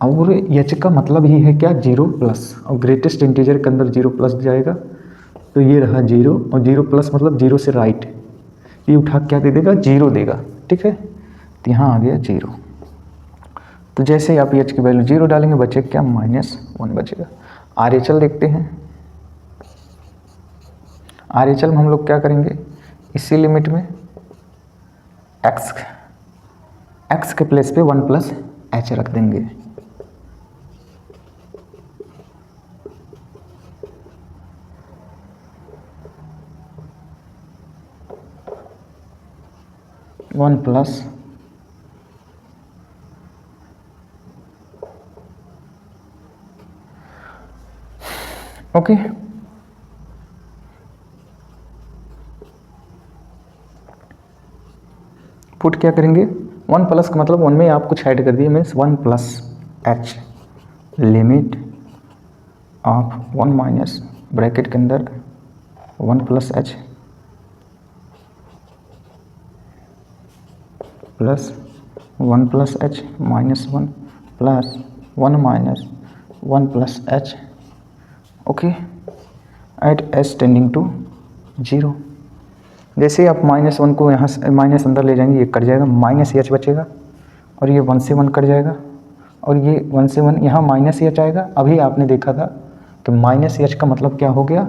और h का मतलब ही है क्या? जीरो प्लस, और ग्रेटेस्ट इंटीजर के अंदर जीरो प्लस जाएगा, तो ये रहा जीरो, और जीरो प्लस मतलब जीरो से राइट, ये उठा क्या दे देगा? जीरो देगा। ठीक है, तो यहाँ आ गया जीरो। तो जैसे आप h की वैल्यू जीरो डालेंगे, बचेगा क्या? -1 बचेगा। RHL देखते हैं। RHL में हम लोग क्या करेंगे? इसी लिमिट में x के प्लेस पे 1 प्लस h रख देंगे। वन प्लस ओके, पुट क्या करेंगे? 1 प्लस का मतलब 1 में आप कुछ ऐड कर दिए, means 1 plus h limit of 1 minus bracket के अंदर 1 plus h plus 1 plus h minus 1 plus 1 minus 1 plus h। Okay, at h tending to 0। जैसे आप -1 को यहाँ से माइनस अंदर ले जाएंगे, ये कट जाएगा, -h बचेगा, और ये 1 से 1 कट जाएगा, और ये 1 से 1 यहाँ -h आएगा। अभी आपने देखा था कि -h का मतलब क्या हो गया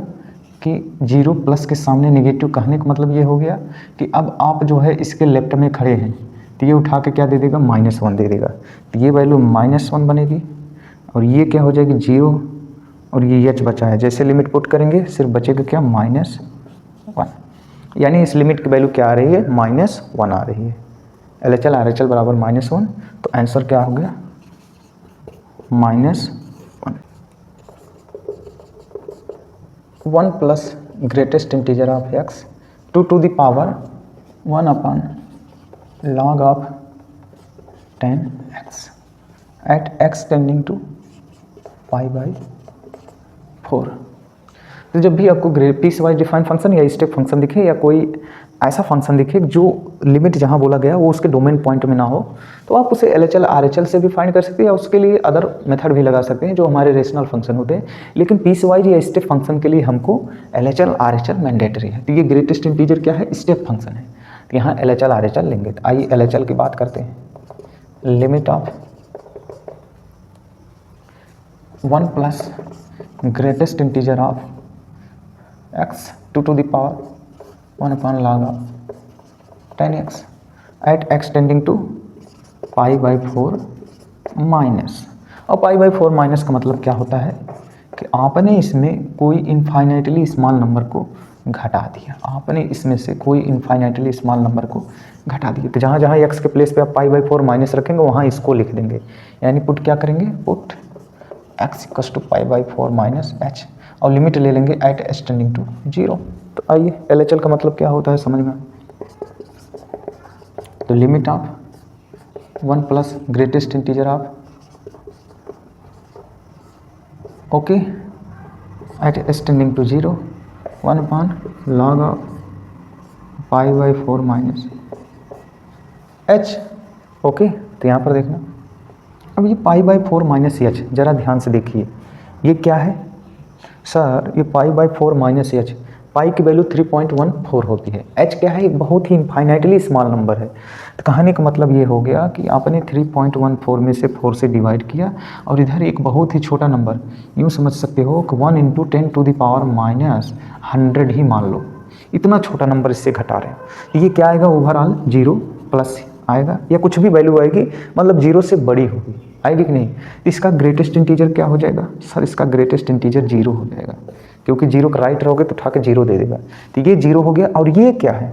कि जीरो प्लस के सामने नेगेटिव। कहने का मतलब ये हो गया कि अब आप जो है इसके लेफ्ट में खड़े हैं, तो ये उठा के क्या दे देगा? -1 दे देगा। तो ये वैल्यू -1 बनेगी, और ये क्या हो जाएगी? 0, और ये h बचा है। जैसे लिमिट पुट करेंगे सिर्फ बचेगा क्या? -1। यानी इस लिमिट की वैल्यू क्या आ रही है? -1 आ रही है। LHL RHL बराबर -1, तो आंसर क्या हो गया? -1। 1 plus greatest integer of x 2 to the power 1 upon log of 10x at x tending to π/4। तो जब भी आपको पीस वाइज डिफाइंड फंक्शन या स्टेप फंक्शन दिखे, या कोई ऐसा फंक्शन दिखे जो लिमिट जहां बोला गया वो उसके डोमेन पॉइंट में ना हो, तो आप उसे LHL RHL से भी फाइंड कर सकते हैं, या उसके लिए अदर मेथड भी लगा सकते हैं जो हमारे रेशनल फंक्शन होते हैं। लेकिन पीस वाइज या स्टेप फंक्शन के लिए हमको LHL RHL मैंडेटरी है। तो ये ग्रेटेस्ट इंटीजर क्या है? स्टेप फंक्शन है, तो यहाँ LHL RHL लेंगे। तो आइए LHL की बात करते हैं। Limit of 1 plus greatest integer of x 2 to the power 1 upon log of 10x at x tending to π/4 minus. और π/4 माइनस का मतलब क्या होता है कि आपने इसमें कोई इनफाइनाइटली स्मॉल नंबर को घटा दिया। आपने इसमें से कोई इनफाइनाइटली स्मॉल नंबर को घटा दिया। तो जहाँ जहाँ x के प्लेस पे आप π/4 माइनस रखेंगे वहाँ इसको लिख देंगे। यानी पुट क्या करेंगे? Put x equals to π/4 minus h, और लिमिट ले लेंगे एट h टेंडिंग टू 0। तो आइए LHL का मतलब क्या होता है समझ में। तो limit of 1 plus greatest integer of okay at h tending to 0 1 upon log of π/4 minus h। Okay, तो यहाँ पर देखना, अब ये π/4 माइनस h जरा ध्यान से देखिए, ये क्या है सर? ये π/4 माइनस h, पाई की वैल्यू 3.14 होती है, h क्या है? एक बहुत ही इनफाइनाइटली स्मॉल नंबर है। तो कहने का मतलब ये हो गया कि आपने 3.14 में से 4 से डिवाइड किया, और इधर एक बहुत ही छोटा नंबर, यूँ समझ सकते हो कि 1 × 10 to the power -100 ही मान लो, इतना छोटा नंबर इससे घटा रहे हैं। तो ये क्या आएगा? ओवरऑल 0 प्लस आएगा, या कुछ भी वैल्यू आएगी, मतलब 0 से बड़ी होगी, आएगी कि नहीं? तो इसका ग्रेटेस्ट इंटीजर क्या हो जाएगा सर? इसका ग्रेटेस्ट इंटीजर 0 हो जाएगा। क्योंकि 0 का राइट रहोगे तो उठा के 0 दे देगा। तो ये 0 हो गया। और ये क्या है,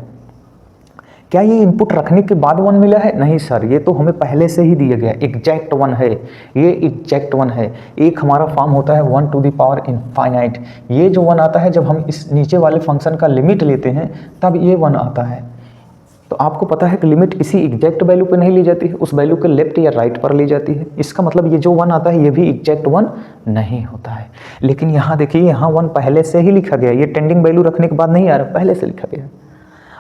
क्या ये इनपुट रखने के बाद 1 मिला है? नहीं सर, ये तो हमें पहले से ही दिया गया, एग्जैक्ट 1 है, ये एग्जैक्ट 1 है। एक हमारा फॉर्म होता है 1 टू द पावर इनफाइनाइट, ये जो 1 आता है जब हम इस नीचे वाले फंक्शन का लिमिट लेते हैं तब ये 1 आता है। तो आपको पता है कि लिमिट किसी एग्जैक्ट वैल्यू पे नहीं ली जाती है, उस वैल्यू के लेफ्ट या राइट पर ली जाती है। इसका मतलब ये जो 1 आता है ये भी एग्जैक्ट 1 नहीं होता है। लेकिन यहाँ देखिए, यहाँ 1 पहले से ही लिखा गया है, ये टेंडिंग वैल्यू रखने के बाद नहीं आ रहा, पहले से लिखा गया है।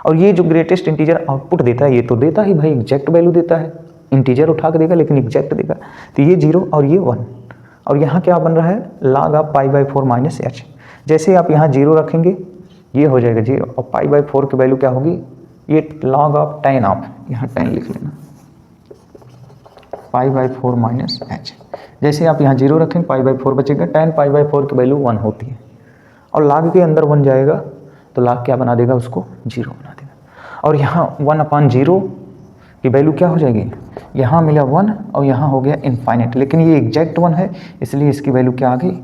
और ये जो ग्रेटेस्ट इंटीजर आउटपुट देता है, ये तो देता ही भाई एग्जैक्ट वैल्यू देता है, इंटीजर उठा के देगा लेकिन एग्जैक्ट देगा। तो ये 0 और ये 1, और यहाँ क्या बन रहा है, log ऑफ π/4 माइनस h। जैसे आप यहाँ 0 रखेंगे ये हो जाएगा 0, और π/4 की वैल्यू क्या होगी, ये log ऑफ tan ऑफ, यहाँ tan लिख लेना, π/4 माइनस h। जैसे आप यहाँ 0 रखेंगे π/4 बचेगा, tan π/4 की वैल्यू 1 होती है, और log के अंदर 1 जाएगा तो log क्या बना देगा, उसको 0 बना देगा। और यहाँ 1/0 की वैल्यू क्या हो जाएगी, यहाँ मिला 1 और यहाँ हो गया इनफाइनाइट, लेकिन ये एग्जैक्ट 1 है इसलिए इसकी वैल्यू क्या आ गई,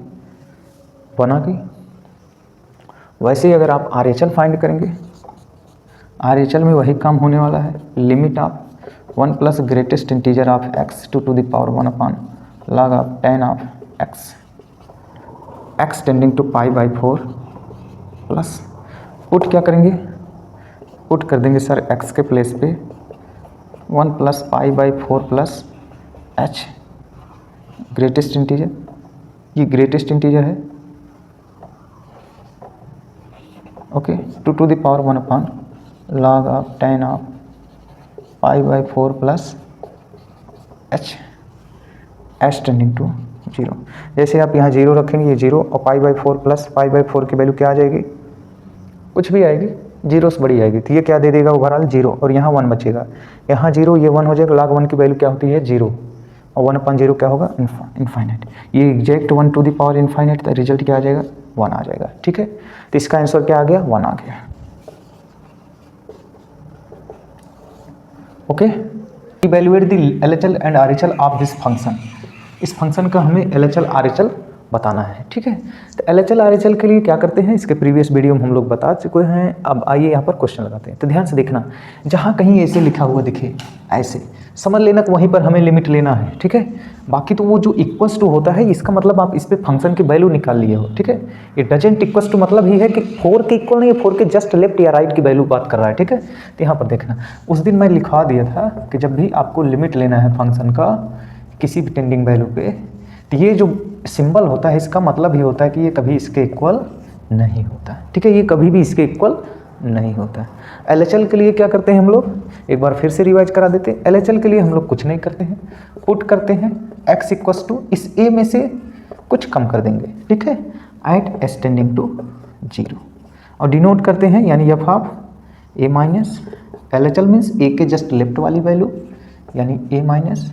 1 आ गई। वैसे ही अगर आप RHL फाइंड करेंगे, RHL में वही काम होने वाला है, limit of 1 plus greatest integer of x to the power 1/log of tan of x tending to π/4 plus put क्या करेंगे, पुट कर देंगे सर x के प्लेस पे 1 plus π/4 plus h, greatest integer, ये ग्रेटेस्ट इंटीजर है, okay, 2 to the power 1/log of tan of π/4 plus h tending to 0। जैसे आप यहाँ 0 रखेंगे, ये 0, और π/4 प्लस π/4 की वैल्यू क्या आ जाएगी, कुछ भी आएगी, 0 से बड़ी आएगी, तो ये क्या दे देगा ओवरऑल 0, और यहाँ 1 बचेगा, यहाँ 0 ये 1 हो जाएगा, log 1 की वैल्यू क्या होती है 0, और 1/0 क्या होगा, इनफाइनाइट। ये exact 1 to the power infinite, तो रिजल्ट क्या आ जाएगा, 1 आ जाएगा। ठीक है, तो इसका आंसर क्या आ गया, 1 आ गया। Okay, evaluate the LHL and RHL of this function. इस फंक्शन का हमें LHL RHL बताना है। ठीक है, तो LHL RHL के लिए क्या करते हैं, इसके प्रीवियस वीडियो में हम लोग बता चुके हैं। अब आइए यहाँ पर क्वेश्चन लगाते हैं। तो ध्यान से देखना, जहाँ कहीं ऐसे लिखा हुआ दिखे ऐसे समझ लेना कि वहीं पर हमें लिमिट लेना है। ठीक है, बाकी तो वो जो इक्वल्स टू होता है, इसका मतलब आप इस पे फंक्शन की वैल्यू निकाल लिए हो। ठीक है, ये डजेंट इक्वल्स टू मतलब ही है कि 4 के इक्वल नहीं है, 4 के जस्ट लेफ्ट या राइट की वैल्यू बात कर रहा है। ठीक है, तो यहाँ पर देखना, उस दिन मैं लिखवा दिया था कि जब भी आपको लिमिट लेना है फंक्शन का किसी भी टेंडिंग वैल्यू पे, तो ये जो सिंबल होता है इसका मतलब ही होता है कि ये कभी इसके इक्वल नहीं होता। ठीक है, ये कभी भी इसके इक्वल नहीं होता है। LHL के लिए क्या करते हैं हम लोग, एक बार फिर से रिवाइज करा देते हैं। LHL के लिए हम लोग कुछ नहीं करते हैं, पुट करते हैं x इक्वल्स टू इस a में से कुछ कम कर देंगे। ठीक है, एट s टेंडिंग टू 0, और डिनोट करते हैं यानी f of a minus, LHL means a के जस्ट लेफ्ट वाली वैल्यू यानी a minus,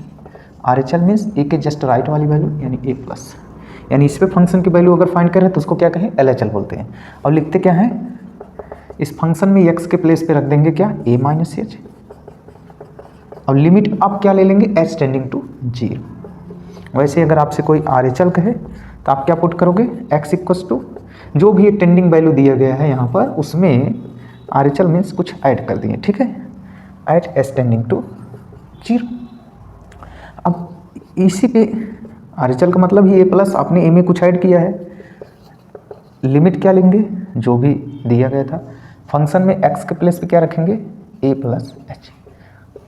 RHL means a के जस्ट राइट वाली वैल्यू यानी a प्लस। यानी इस पे फंक्शन की वैल्यू अगर फाइंड करें तो उसको क्या कहें, LHL बोलते हैं। और लिखते क्या है, इस फंक्शन में x के प्लेस पे रख देंगे क्या, a माइनस h, और लिमिट आप क्या ले लेंगे, h टेंडिंग टू 0। वैसे अगर आपसे कोई RHL कहे तो आप क्या पुट करोगे, x इक्वल्स टू जो भी टेंडिंग वैल्यू दिया गया है यहाँ पर, उसमें RHL मीन्स कुछ ऐड कर दिए। ठीक है, एट s टेंडिंग टू 0। अब इसी पे RHL का मतलब ही a प्लस, आपने a में कुछ ऐड किया है, लिमिट क्या लेंगे, जो भी दिया गया था फंक्शन में x के प्लेस पे क्या रखेंगे, a प्लस h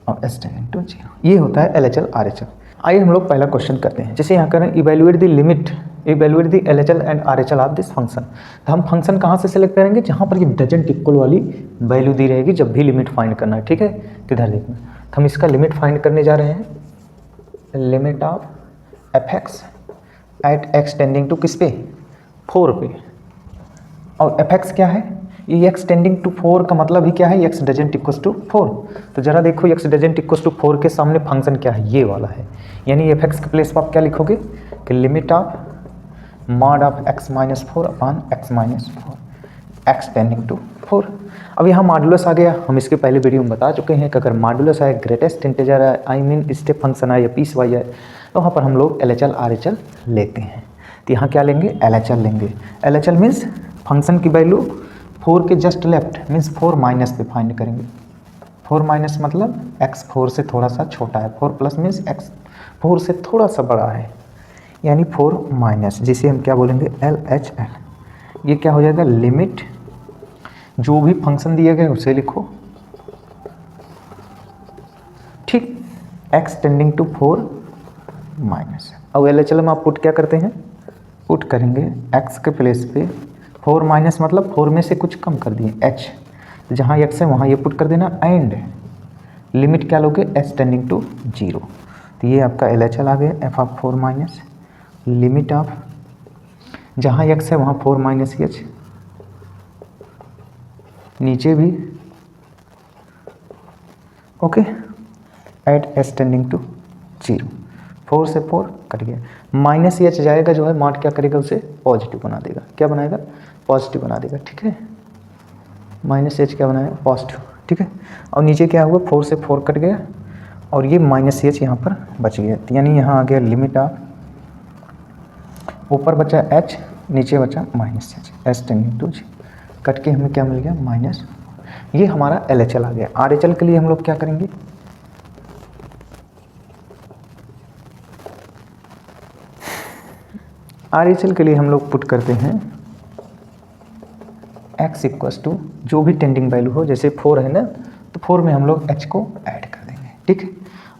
और s टेंडिंग टू 0। ये होता है LHL RHL। आइए हम लोग पहला क्वेश्चन करते हैं। जैसे यहाँ करें, evaluate the limit, evaluate the LHL and RHL of this function. तो हम फंक्शन कहाँ से सेलेक्ट करेंगे, जहाँ पर ये डजेंट इक्वल वाली वैल्यू दी रहेगी जब भी लिमिट फाइंड करना है। ठीक है, किधर देखना, तो हम इसका लिमिट फाइंड करने जा रहे हैं, limit of fx at x tending to किस पे, 4 पे। और fx क्या है, ये x टेंडिंग टू 4 का मतलब ही क्या है, x डजेंट इक्वल्स टू 4। तो जरा देखो, x डजेंट इक्वल्स टू 4 के सामने फंक्शन क्या है, ये वाला है। यानी fx के प्लेस पर आप क्या लिखोगे कि limit of mod of x minus 4 upon x minus 4, x tending to 4। अब यहाँ मॉडुलस आ गया, हम इसके पहले वीडियो में बता चुके हैं कि अगर मॉडुलस है, ग्रेटेस्ट इंटीजर है, आई मीन स्टेप फंक्शन है या पीस वाई है, तो वहाँ पर हम लोग LHL RHL लेते हैं। तो यहाँ क्या लेंगे, LHL लेंगे। LHL मीन्स फंक्शन की वैल्यू 4 के जस्ट लेफ्ट मीन्स 4 माइनस पे फाइंड करेंगे। 4 माइनस मतलब x 4 से थोड़ा सा छोटा है, 4 प्लस मीन्स x 4 से थोड़ा सा बड़ा है, यानी 4 माइनस, जिसे हम क्या बोलेंगे, LHL। ये क्या हो जाएगा, लिमिट जो भी फंक्शन दिया गया उसे लिखो, ठीक, x टेंडिंग टू 4 माइनस। अब LHL में आप पुट क्या करते हैं, पुट करेंगे x के प्लेस पे 4 माइनस मतलब 4 में से कुछ कम कर दिए h, जहाँ x है वहाँ ये पुट कर देना, एंड लिमिट क्या लोगे, h टेंडिंग टू 0। तो ये आपका LHL आ गया, f of 4 minus limit of, जहाँ x है वहाँ 4 माइनस h, नीचे भी okay, at h tending to 0। 4 से 4 कट गया, माइनस h जाएगा जो है, मॉड क्या करेगा, उसे पॉजिटिव बना देगा। क्या बनाएगा, पॉजिटिव बना देगा, ठीक है। माइनस h क्या बनाएगा, पॉजिटिव, ठीक है। और नीचे क्या हुआ, 4 से 4 कट गया और ये माइनस h यहाँ पर बच गया, यानी यहाँ आ गया लिमिट ऑफ, ऊपर बचा h, नीचे बचा minus h tending to 0, cut के हमें क्या मिल गया, माइनस। ये हमारा LHL आ गया। RHL के लिए हम लोग क्या करेंगे, RHL के लिए हम लोग पुट करते हैं x इक्वस टू जो भी टेंडिंग वैल्यू हो, जैसे 4 है ना, तो 4 में हम लोग h को ऐड कर देंगे, ठीक है,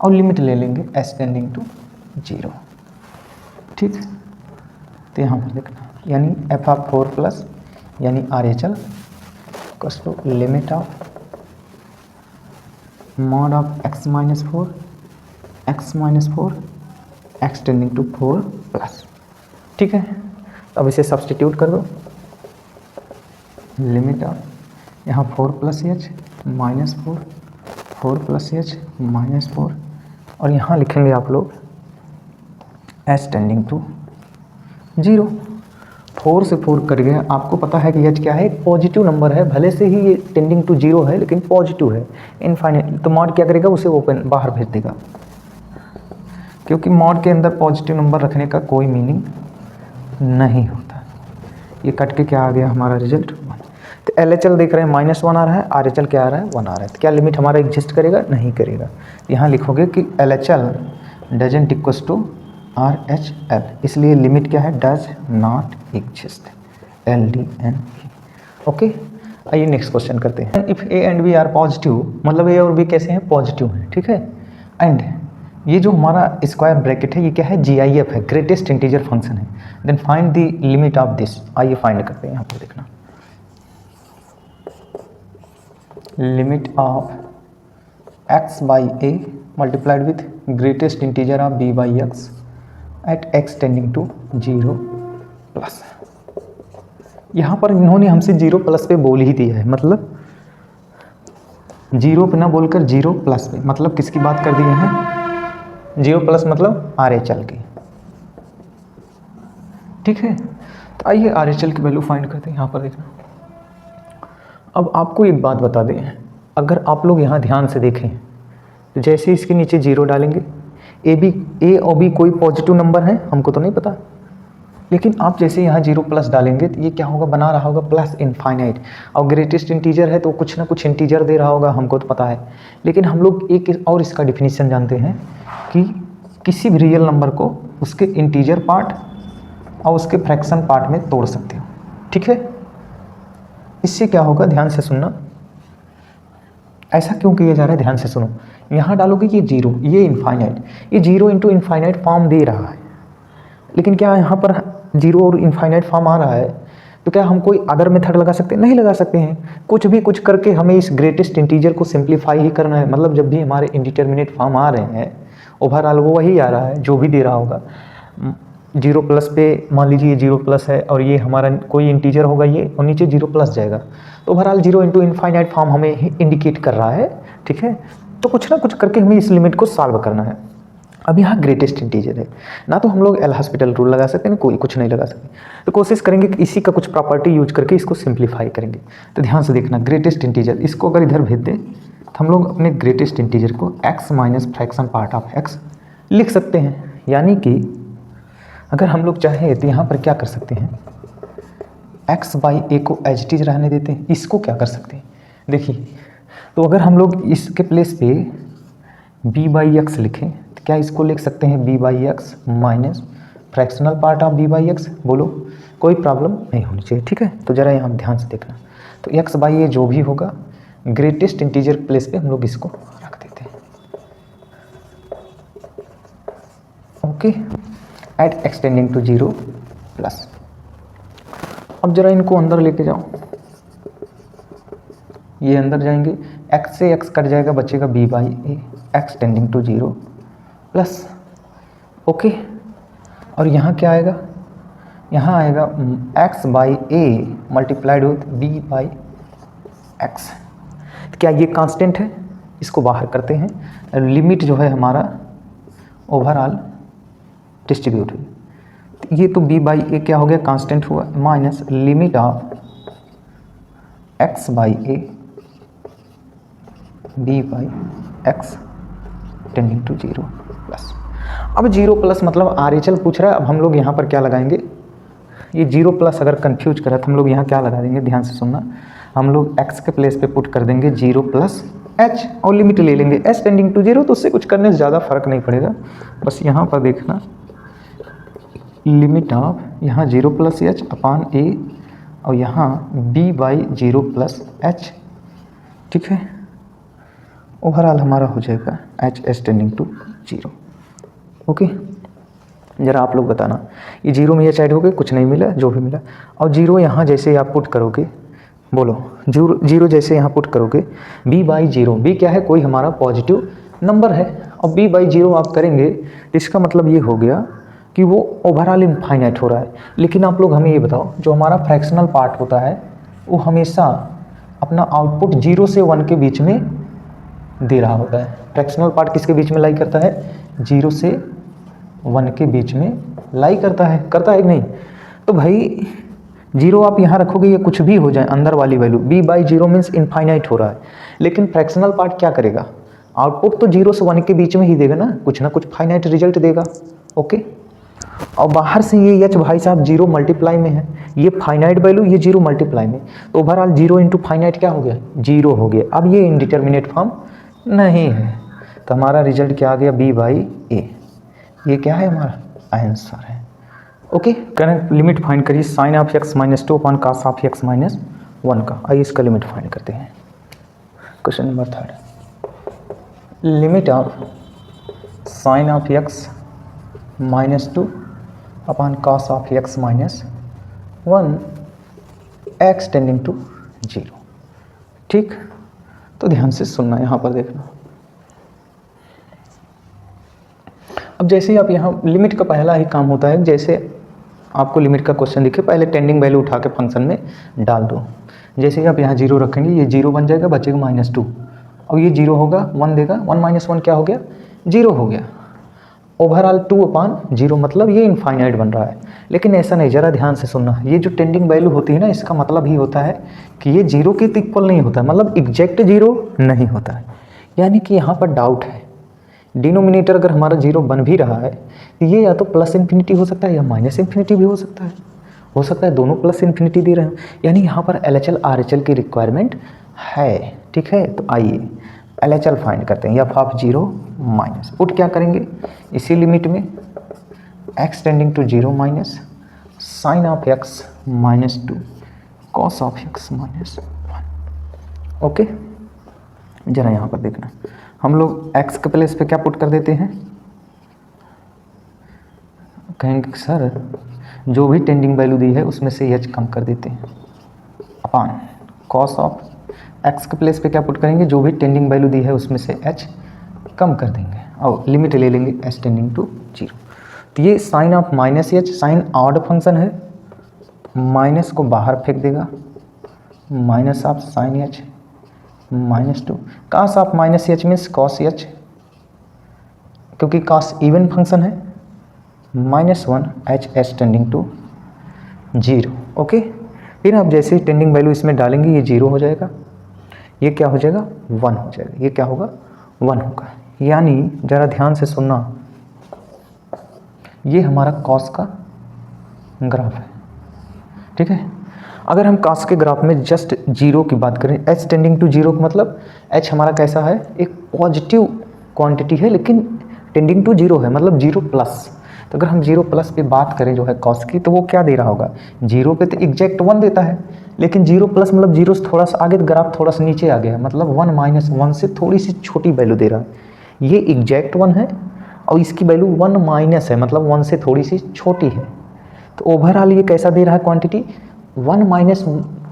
और लिमिट ले लेंगे h टेंडिंग टू 0, ठीक। तो यहाँ पर देखना, यानी f ऑफ 4 प्लस यानी RHL equals to limit of mod of x minus 4 x tending to 4 plus, ठीक है। अब इसे सब्सटीट्यूट कर दो, लिमिट ऑफ यहाँ 4 plus h minus 4 plus h minus 4, और यहाँ लिखेंगे आप लोग h टेंडिंग टू 0। 4 से 4 कट गया, आपको पता है कि h क्या है, एक पॉजिटिव नंबर है, भले से ही ये टेंडिंग टू 0 है लेकिन पॉजिटिव है, इनफाइनाइट। तो मॉड क्या करेगा, उसे ओपन बाहर भेज देगा, क्योंकि मॉड के अंदर पॉजिटिव नंबर रखने का कोई मीनिंग नहीं होता। ये कट के क्या आ गया हमारा रिजल्ट 1। तो LHL देख रहे हैं -1 आ रहा है, RHL क्या आ रहा है, 1 आ रहा है। तो क्या लिमिट हमारा एग्जिस्ट करेगा, नहीं करेगा। यहाँ लिखोगे कि LHL doesn't equals to RHL, इसलिए लिमिट क्या है, does not exist, LDN। Okay, आइए नेक्स्ट क्वेश्चन करते हैं। If A and B are positive, मतलब A और B कैसे हैं, पॉजिटिव हैं, ठीक है। एंड ये जो हमारा स्क्वायर ब्रैकेट है, ये क्या है, GIF है, ग्रेटेस्ट इंटीजर फंक्शन है। Then find the limit of this, आइए फाइंड करते हैं। यहाँ पर देखना, limit of x by a multiplied with greatest integer of b by x at x tending to 0 plus. यहाँ पर इन्होंने हमसे 0 प्लस पे बोल ही दिया है, मतलब 0 पे ना बोलकर 0 प्लस पे, मतलब किसकी बात कर दिए हैं, 0 प्लस मतलब RHL की, ठीक है। तो आइए RHL की वैल्यू फाइंड करते हैं। यहाँ पर देखना, अब आपको एक बात बता दें, अगर आप लोग यहाँ ध्यान से देखें तो जैसे इसके नीचे 0 डालेंगे, A और B कोई पॉजिटिव नंबर है, हमको तो नहीं पता, लेकिन आप जैसे यहाँ 0 प्लस डालेंगे तो ये क्या होगा, बना रहा होगा प्लस इनफाइनाइट, और ग्रेटेस्ट इंटीजर है तो कुछ ना कुछ इंटीजर दे रहा होगा, हमको तो पता है। लेकिन हम लोग एक और इसका डिफिनीशन जानते हैं कि किसी भी रियल नंबर को उसके इंटीजर पार्ट और उसके फ्रैक्शन पार्ट में तोड़ सकते हो, ठीक है। इससे क्या होगा, ध्यान से सुनना, ऐसा क्यों किया जा रहा है, ध्यान से सुनो। यहाँ डालोगे ये 0, ये इनफाइनाइट, ये 0 इंटू इनफाइनाइट फॉर्म दे रहा है, लेकिन क्या यहाँ पर 0 और इनफाइनाइट फॉर्म आ रहा है, तो क्या हम कोई अदर मेथड लगा सकते हैं, नहीं लगा सकते हैं। कुछ भी कुछ करके हमें इस ग्रेटेस्ट इंटीजर को सिंप्लीफाई ही करना है, मतलब जब भी हमारे इंडिटरमिनेट फॉर्म आ रहे हैं, ओवरऑल वो वही आ रहा है जो भी दे रहा होगा। 0 प्लस पे मान लीजिए 0 प्लस है और ये हमारा कोई इंटीजर होगा ये, और नीचे 0 प्लस जाएगा, तो ओवरऑल 0 इंटू इनफाइनाइट फॉर्म हमें इंडिकेट कर रहा है, ठीक है। तो कुछ ना कुछ करके हमें इस लिमिट को सॉल्व करना है। अब यहाँ ग्रेटेस्ट इंटीजर है ना, तो हम लोग एल हॉस्पिटल रूल लगा सकते हैं, कोई कुछ नहीं लगा सकते, तो कोशिश करेंगे कि इसी का कुछ प्रॉपर्टी यूज करके इसको सिंप्लीफाई करेंगे। तो ध्यान से देखना, ग्रेटेस्ट इंटीजर, इसको अगर इधर भेज दें तो हम लोग अपने ग्रेटेस्ट इंटीजर को x minus fraction part of x लिख सकते हैं, यानी कि अगर हम लोग चाहें तो यहाँ पर क्या कर सकते हैं, x बाई ए को एज इट इज रहने देते हैं। इसको क्या कर सकते हैं, देखिए, तो अगर हम लोग इसके प्लेस पे b बाई एक्स लिखें तो क्या इसको लिख सकते हैं b by x minus fractional part of b by x. बोलो, कोई प्रॉब्लम नहीं होनी चाहिए, ठीक है। तो ज़रा यहाँ ध्यान से देखना, तो x बाई ए जो भी होगा ग्रेटेस्ट इंटीजर प्लेस पे हम लोग इसको रख देते हैं, okay. At extending to 0 plus. अब जरा इनको अंदर लेके जाओ, ये अंदर जाएंगे, x से x कट जाएगा, बचेगा b by a x tending to 0 plus, okay. और यहाँ क्या आएगा, यहाँ आएगा x by a multiplied with b by x. क्या ये कांस्टेंट है, इसको बाहर करते हैं, लिमिट जो है हमारा ओवरऑल डिस्ट्रीब्यूट हुई, ये तो b बाई ए क्या हो गया, कांस्टेंट हुआ, minus limit of x by a b by x tending to 0 plus. अब 0 प्लस मतलब RHL पूछ रहा है, अब हम लोग यहाँ पर क्या लगाएंगे, ये 0 प्लस अगर कंफ्यूज करा तो हम लोग यहाँ क्या लगा देंगे, ध्यान से सुनना, हम लोग x के प्लेस पे पुट कर देंगे 0 प्लस h और लिमिट ले लेंगे s टेंडिंग टू 0, तो उससे कुछ करने से ज़्यादा फर्क नहीं पड़ेगा, बस यहाँ पर देखना लिमिट ऑफ यहाँ 0 प्लस एच अपान ए और यहाँ b बाई 0 प्लस एच, ठीक है। ओवरऑल हमारा हो जाएगा h s tending to 0, okay. ज़रा आप लोग बताना, ये 0 में एच ऐड हो गए, कुछ नहीं मिला, जो भी मिला, और 0 यहाँ जैसे आप पुट करोगे, बोलो 0 जैसे यहाँ पुट करोगे b बाई 0, b क्या है, कोई हमारा पॉजिटिव नंबर है, और b बाई 0 आप करेंगे तो इसका मतलब ये हो गया कि वो ओवरऑल इनफाइनाइट हो रहा है। लेकिन आप लोग हमें ये बताओ, जो हमारा फ्रैक्शनल पार्ट होता है वो हमेशा अपना आउटपुट 0 से 1 के बीच में दे रहा होता है। फ्रैक्शनल पार्ट किसके बीच में लाई करता है, 0 से 1 के बीच में लाई करता है कि नहीं। तो भाई 0 आप यहाँ रखोगे, ये कुछ भी हो जाए अंदर वाली value, b by 0 means infinite हो रहा है, लेकिन फ्रैक्शनल पार्ट क्या करेगा, आउटपुट तो 0 से 1 के बीच में ही देगा ना, कुछ ना कुछ फाइनाइट रिजल्ट देगा, ओके। और बाहर से ये h भाई साहब 0 मल्टीप्लाई में है, ये फाइनाइट वैल्यू, ये 0 मल्टीप्लाई में, तो ओवरऑल 0 इंटू फाइनाइट क्या हो गया, 0 हो गया। अब ये इनडिटर्मिनेट फॉर्म नहीं है, तो हमारा रिजल्ट क्या आ गया, b बाई ए, ये क्या है हमारा आंसर है, ओके। करेंट लिमिट फाइंड करिए, sine of x minus 2 upon cos of x minus 1 का, आइए इसका लिमिट फाइंड करते हैं। Question number 3, limit of sine of x minus 2 upon cos of x minus 1 x tending to 0, ठीक। तो ध्यान से सुनना, यहाँ पर देखना। अब जैसे ही आप यहाँ लिमिट का पहला ही काम होता है, जैसे आपको लिमिट का क्वेश्चन दिखे, पहले टेंडिंग वैल्यू उठा के फंक्शन में डाल दो। जैसे ही आप यहाँ 0 रखेंगे, ये 0 बन जाएगा, बचेगा माइनस 2, और ये 0 होगा, 1 देगा, 1 माइनस 1 क्या हो गया, 0 हो गया। ओवरऑल 2 अपॉन 0 मतलब ये इनफाइनाइट बन रहा है, लेकिन ऐसा नहीं, ज़रा ध्यान से सुनना, ये जो टेंडिंग वैल्यू होती है ना, इसका मतलब ही होता है कि ये 0 के इक्वल नहीं होता है, मतलब एग्जैक्ट 0 नहीं होता है, यानी कि यहाँ पर डाउट है। डिनोमिनेटर अगर हमारा 0 बन भी रहा है तो ये या तो प्लस इन्फिनिटी हो सकता है या माइनस इन्फिनिटी भी हो सकता है दोनों प्लस इन्फिनिटी दे रहे हैं, यानी यहाँ पर LHL RHL की रिक्वायरमेंट है, ठीक है। तो आइए LHL फाइंड करते हैं, एफ ऑफ 0 माइनस, पुट क्या करेंगे इसी लिमिट में, x tending to 0 minus sine of x minus 2 cos of x minus 1, okay. जरा यहाँ पर देखना, हम लोग x के प्लेस पे क्या पुट कर देते हैं, कहेंगे सर जो भी टेंडिंग वैल्यू दी है उसमें से h कम कर देते हैं, अपान कॉस ऑफ x के प्लेस पे क्या पुट करेंगे, जो भी टेंडिंग वैल्यू दी है उसमें से h कम कर देंगे, और लिमिट ले लेंगे s टेंडिंग टू 0। तो ये sine of minus h, sine odd function है, माइनस को बाहर फेंक देगा, minus of sine h minus 2, cos of minus h means cos h, क्योंकि कॉस इवन फंक्शन है, minus 1 h s tending to 0, okay. फिर आप जैसे ही टेंडिंग वैल्यू इसमें डालेंगे, ये 0 हो जाएगा, ये क्या हो जाएगा 1 हो जाएगा, ये क्या होगा 1 होगा, यानी ज़रा ध्यान से सुनना, ये हमारा कॉस का ग्राफ है, ठीक है। अगर हम कास के ग्राफ में जस्ट जीरो की बात करें, एच टेंडिंग टू जीरो का मतलब एच हमारा कैसा है, एक पॉजिटिव क्वांटिटी है लेकिन टेंडिंग टू जीरो है, मतलब जीरो प्लस। तो अगर हम जीरो प्लस पे बात करें जो है कॉस की, तो वो क्या दे रहा होगा, जीरो पे तो एग्जैक्ट 1 देता है, लेकिन जीरो प्लस मतलब जीरो से थोड़ा सा आगे, तो ग्राफ थोड़ा सा नीचे आ गया, मतलब 1 माइनस 1 से थोड़ी सी छोटी वैल्यू दे रहा है। ये एग्जैक्ट 1 है और इसकी वैल्यू 1 माइनस है, मतलब 1 से थोड़ी सी छोटी है। तो ओवरऑल ये कैसा दे रहा है क्वांटिटी, 1 माइनस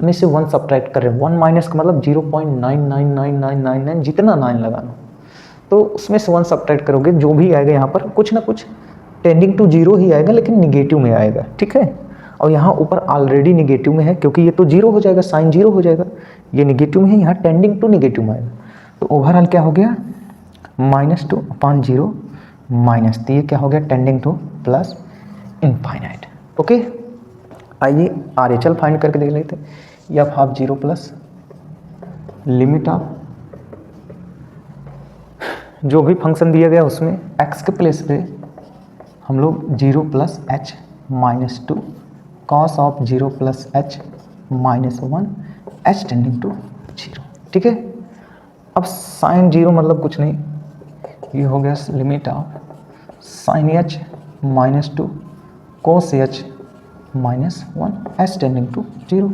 में से 1 सब्ट्रैक्ट कर रहे हैं, 1 माइनस का मतलब 0.999999 जितना 9 लगाना, तो उसमें से 1 सब्ट्रैक्ट करोगे, जो भी आएगा यहाँ पर कुछ ना कुछ टेंडिंग टू जीरो ही आएगा, लेकिन निगेटिव में आएगा, ठीक है। और यहाँ ऊपर ऑलरेडी निगेटिव में है, क्योंकि ये तो जीरो हो जाएगा, साइन जीरो हो जाएगा, ये निगेटिव में है, यहाँ टेंडिंग टू निगेटिव में आएगा। तो ओवरऑल क्या हो गया, -2/0 माइनस, तो ये क्या हो गया, tending two plus infinite. Okay, आइए RHL फाइंड करके देख लेते हैं। F of 0 plus limit of जो भी फंक्शन दिया गया उसमें x के प्लेस पे हम लोग 0 plus h minus 2 cos of 0 plus h minus 1 h tending to 0, ठीक है। अब साइन 0 मतलब कुछ नहीं, ये हो गया limit of sine h minus 2 cos h minus 1 h tending to 0।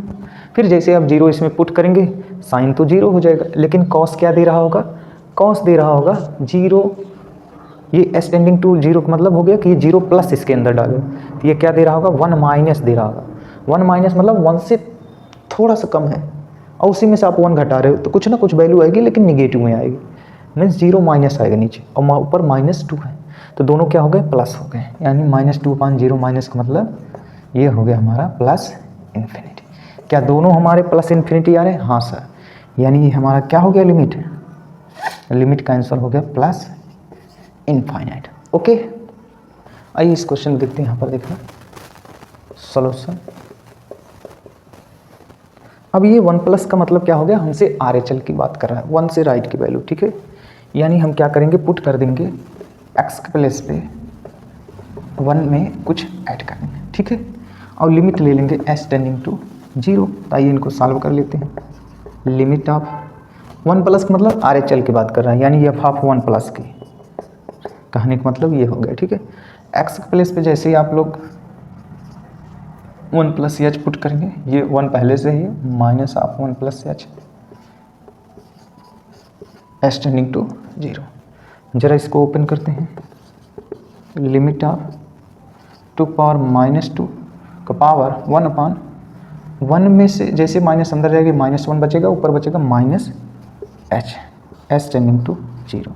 फिर जैसे आप 0 इसमें पुट करेंगे, साइन तो 0 हो जाएगा, लेकिन कॉस क्या दे रहा होगा, कॉस दे रहा होगा 0, ये h टेंडिंग टू 0 का मतलब हो गया कि ये 0 प्लस इसके अंदर डालो, तो ये क्या दे रहा होगा, 1 माइनस दे रहा होगा। 1 माइनस मतलब 1 से थोड़ा सा कम है, और उसी में से आप 1 घटा रहे हो, तो कुछ ना कुछ वैल्यू आएगी, लेकिन निगेटिव में आएगी, मीन्स 0 माइनस आएगा नीचे, और ऊपर -2 है, तो दोनों क्या हो गए, प्लस हो गए, यानी -2/0 माइनस का मतलब ये हो गया हमारा प्लस इन्फिनिटी। क्या दोनों हमारे प्लस इन्फिनिटी आ रहे हैं, हाँ सर, यानी ये हमारा क्या हो गया, लिमिट का आंसर हो गया प्लस इनफाइनाइट। ओके, आइए इस क्वेश्चन देखते हैं, यहाँ पर देखना सॉल्यूशन। अब ये 1 प्लस का मतलब क्या हो गया, हमसे RHL की बात कर रहा है, 1 से राइट की वैल्यू, ठीक है। यानी हम क्या करेंगे, पुट कर देंगे x के प्लेस पे 1 में कुछ ऐड कर देंगे, ठीक है, और लिमिट ले लेंगे h टेंडिंग टू 0। आइए इनको सॉल्व कर लेते हैं। लिमिट ऑफ 1 प्लस का मतलब RHL की बात कर रहा है, यानी एफ ऑफ 1 प्लस की कहने का मतलब ये हो गया, ठीक है। x के प्लेस पे जैसे ही आप लोग 1 प्लस h पुट करेंगे, ये 1 पहले से ही minus of 1 plus h tending to 0। जरा इसको ओपन करते हैं, लिमिट ऑफ 2⁻² का पावर 1/1 में से जैसे माइनस अंदर जाएगी -1 बचेगा, ऊपर बचेगा -h टेंडिंग टू 0।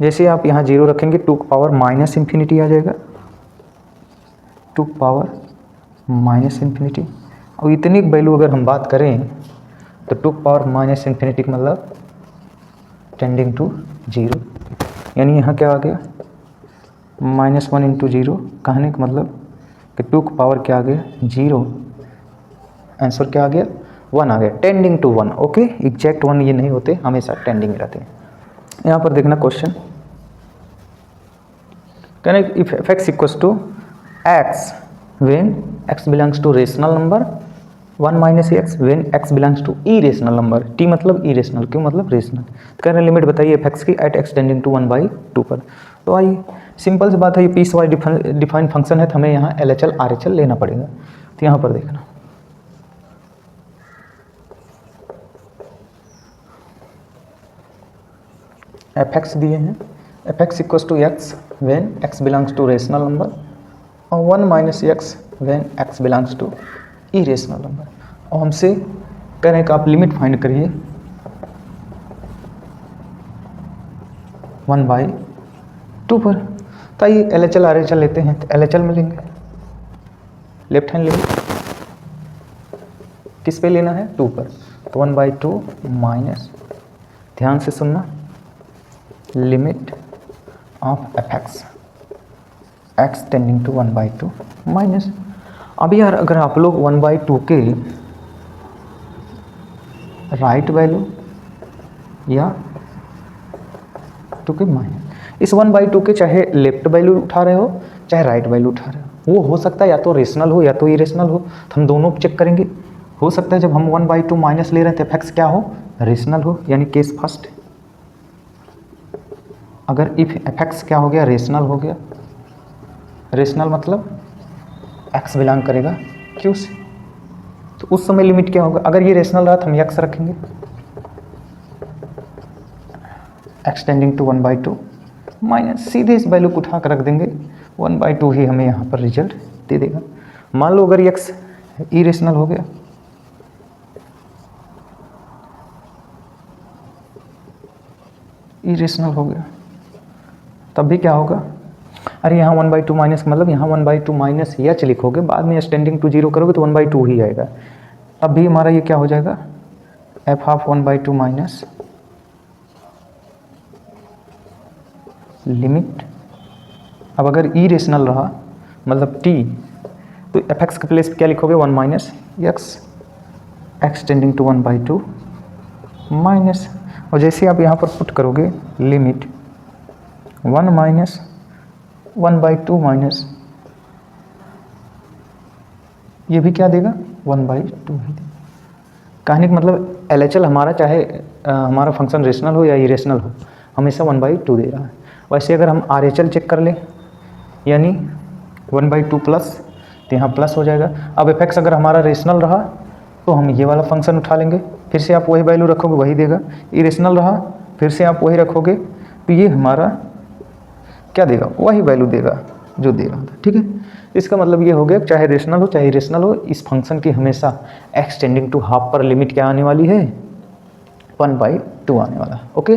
जैसे आप यहाँ 0 रखेंगे, 2 का पावर -∞ आ जाएगा, 2 का पावर -∞, और इतनी वैल्यू अगर हम बात करें तो 2 का पावर -∞ का मतलब टेंडिंग टू 0, यानी यहाँ क्या आ गया, -1 × 0 कहने का मतलब कि 2 का पावर क्या आ गया, 0, आंसर क्या आ गया, 1 आ गया, टेंडिंग टू 1। ओके, एग्जैक्ट 1 ये नहीं होते, हमेशा टेंडिंग रहते हैं। यहाँ पर देखना क्वेश्चन, कहने if x equals to x when x belongs to rational number, 1 minus x when x belongs to irrational number, t मतलब इरेशनल, क्यों मतलब रेशनल। कह रहे लिमिट बताइए f(x) की एट x टेंडिंग टू 1/2 पर। तो आइए सिंपल सी बात है, ये पीस वाइज डिफाइंड फंक्शन है, तो हमें यहाँ LHL RHL लेना पड़ेगा। तो यहाँ पर देखना, f(x) दिए हैं, f(x) equals to x when x belongs to rational number, और 1 minus x when x belongs to irrational number. और हमसे कह रहे हैं कि आप लिमिट फाइंड करिए 1/2 पर। तो आइए LHL RHL लेते हैं, तो LHL में लेंगे, लेफ्ट हैंड लिमिट किस पे लेना है, 2 पर, तो 1/2 माइनस, ध्यान से सुनना, limit of f(x) x tending to 1/2 minus. अब यार अगर आप लोग 1/2 के राइट वैल्यू या 2 के माइनस, इस 1/2 के चाहे लेफ्ट वैल्यू उठा रहे हो चाहे राइट वैल्यू उठा रहे हो, वो हो सकता है या तो रेशनल हो या तो इरेशनल हो, तो हम दोनों चेक करेंगे। हो सकता है जब हम 1/2 माइनस ले रहे थे एफ क्या हो, रेशनल हो, यानी केस फर्स्ट। अगर इफ एफ क्या हो गया, रेशनल हो गया, रेशनल मतलब एक्स बिलोंग करेगा क्यू से, तो उस समय लिमिट क्या होगा, अगर ये रेशनल रहा तो हम एक्स रखेंगे, एक्स टेंडिंग टू 1/2 माइनस, सीधे इस वैल्यू को उठा कर रख देंगे, 1/2 ही हमें यहाँ पर रिजल्ट दे देगा। मान लो अगर एक्स इरेशनल हो गया, इरेशनल हो गया, तब भी क्या होगा, अरे यहाँ 1/2 माइनस मतलब यहाँ 1/2 माइनस एच लिखोगे, बाद में टेंडिंग टू 0 करोगे तो 1/2 ही आएगा, तब भी हमारा ये क्या हो जाएगा, एफ हाफ 1/2 माइनस लिमिट। अब अगर इरेशनल रहा मतलब टी, तो एफ एक्स के प्लेस पे क्या लिखोगे, 1 minus x, x tending to 1/2 minus, और जैसे आप यहाँ पर पुट करोगे लिमिट 1 माइनस 1/2 माइनस, ये भी क्या देगा, 1/2 ही देगा। कहने का मतलब LHL हमारा चाहे हमारा फंक्शन रेशनल हो या इरेशनल हो, हमेशा 1/2 दे रहा है। वैसे अगर हम RHL चेक कर लें, यानी 1/2 प्लस, तो यहाँ प्लस हो जाएगा। अब एफ अगर हमारा रेशनल रहा तो हम ये वाला फंक्शन उठा लेंगे, फिर से आप वही वैल्यू रखोगे वही देगा, इरेशनल रहा फिर से आप वही रखोगे, तो ये हमारा क्या देगा, वही वैल्यू देगा जो दे रहा था, ठीक है। इसका मतलब ये हो गया चाहे रेशनल हो चाहे इरेशनल हो, इस फंक्शन की हमेशा एक्स टेंडिंग टू हाफ पर लिमिट क्या आने वाली है, 1/2 आने वाला, ओके।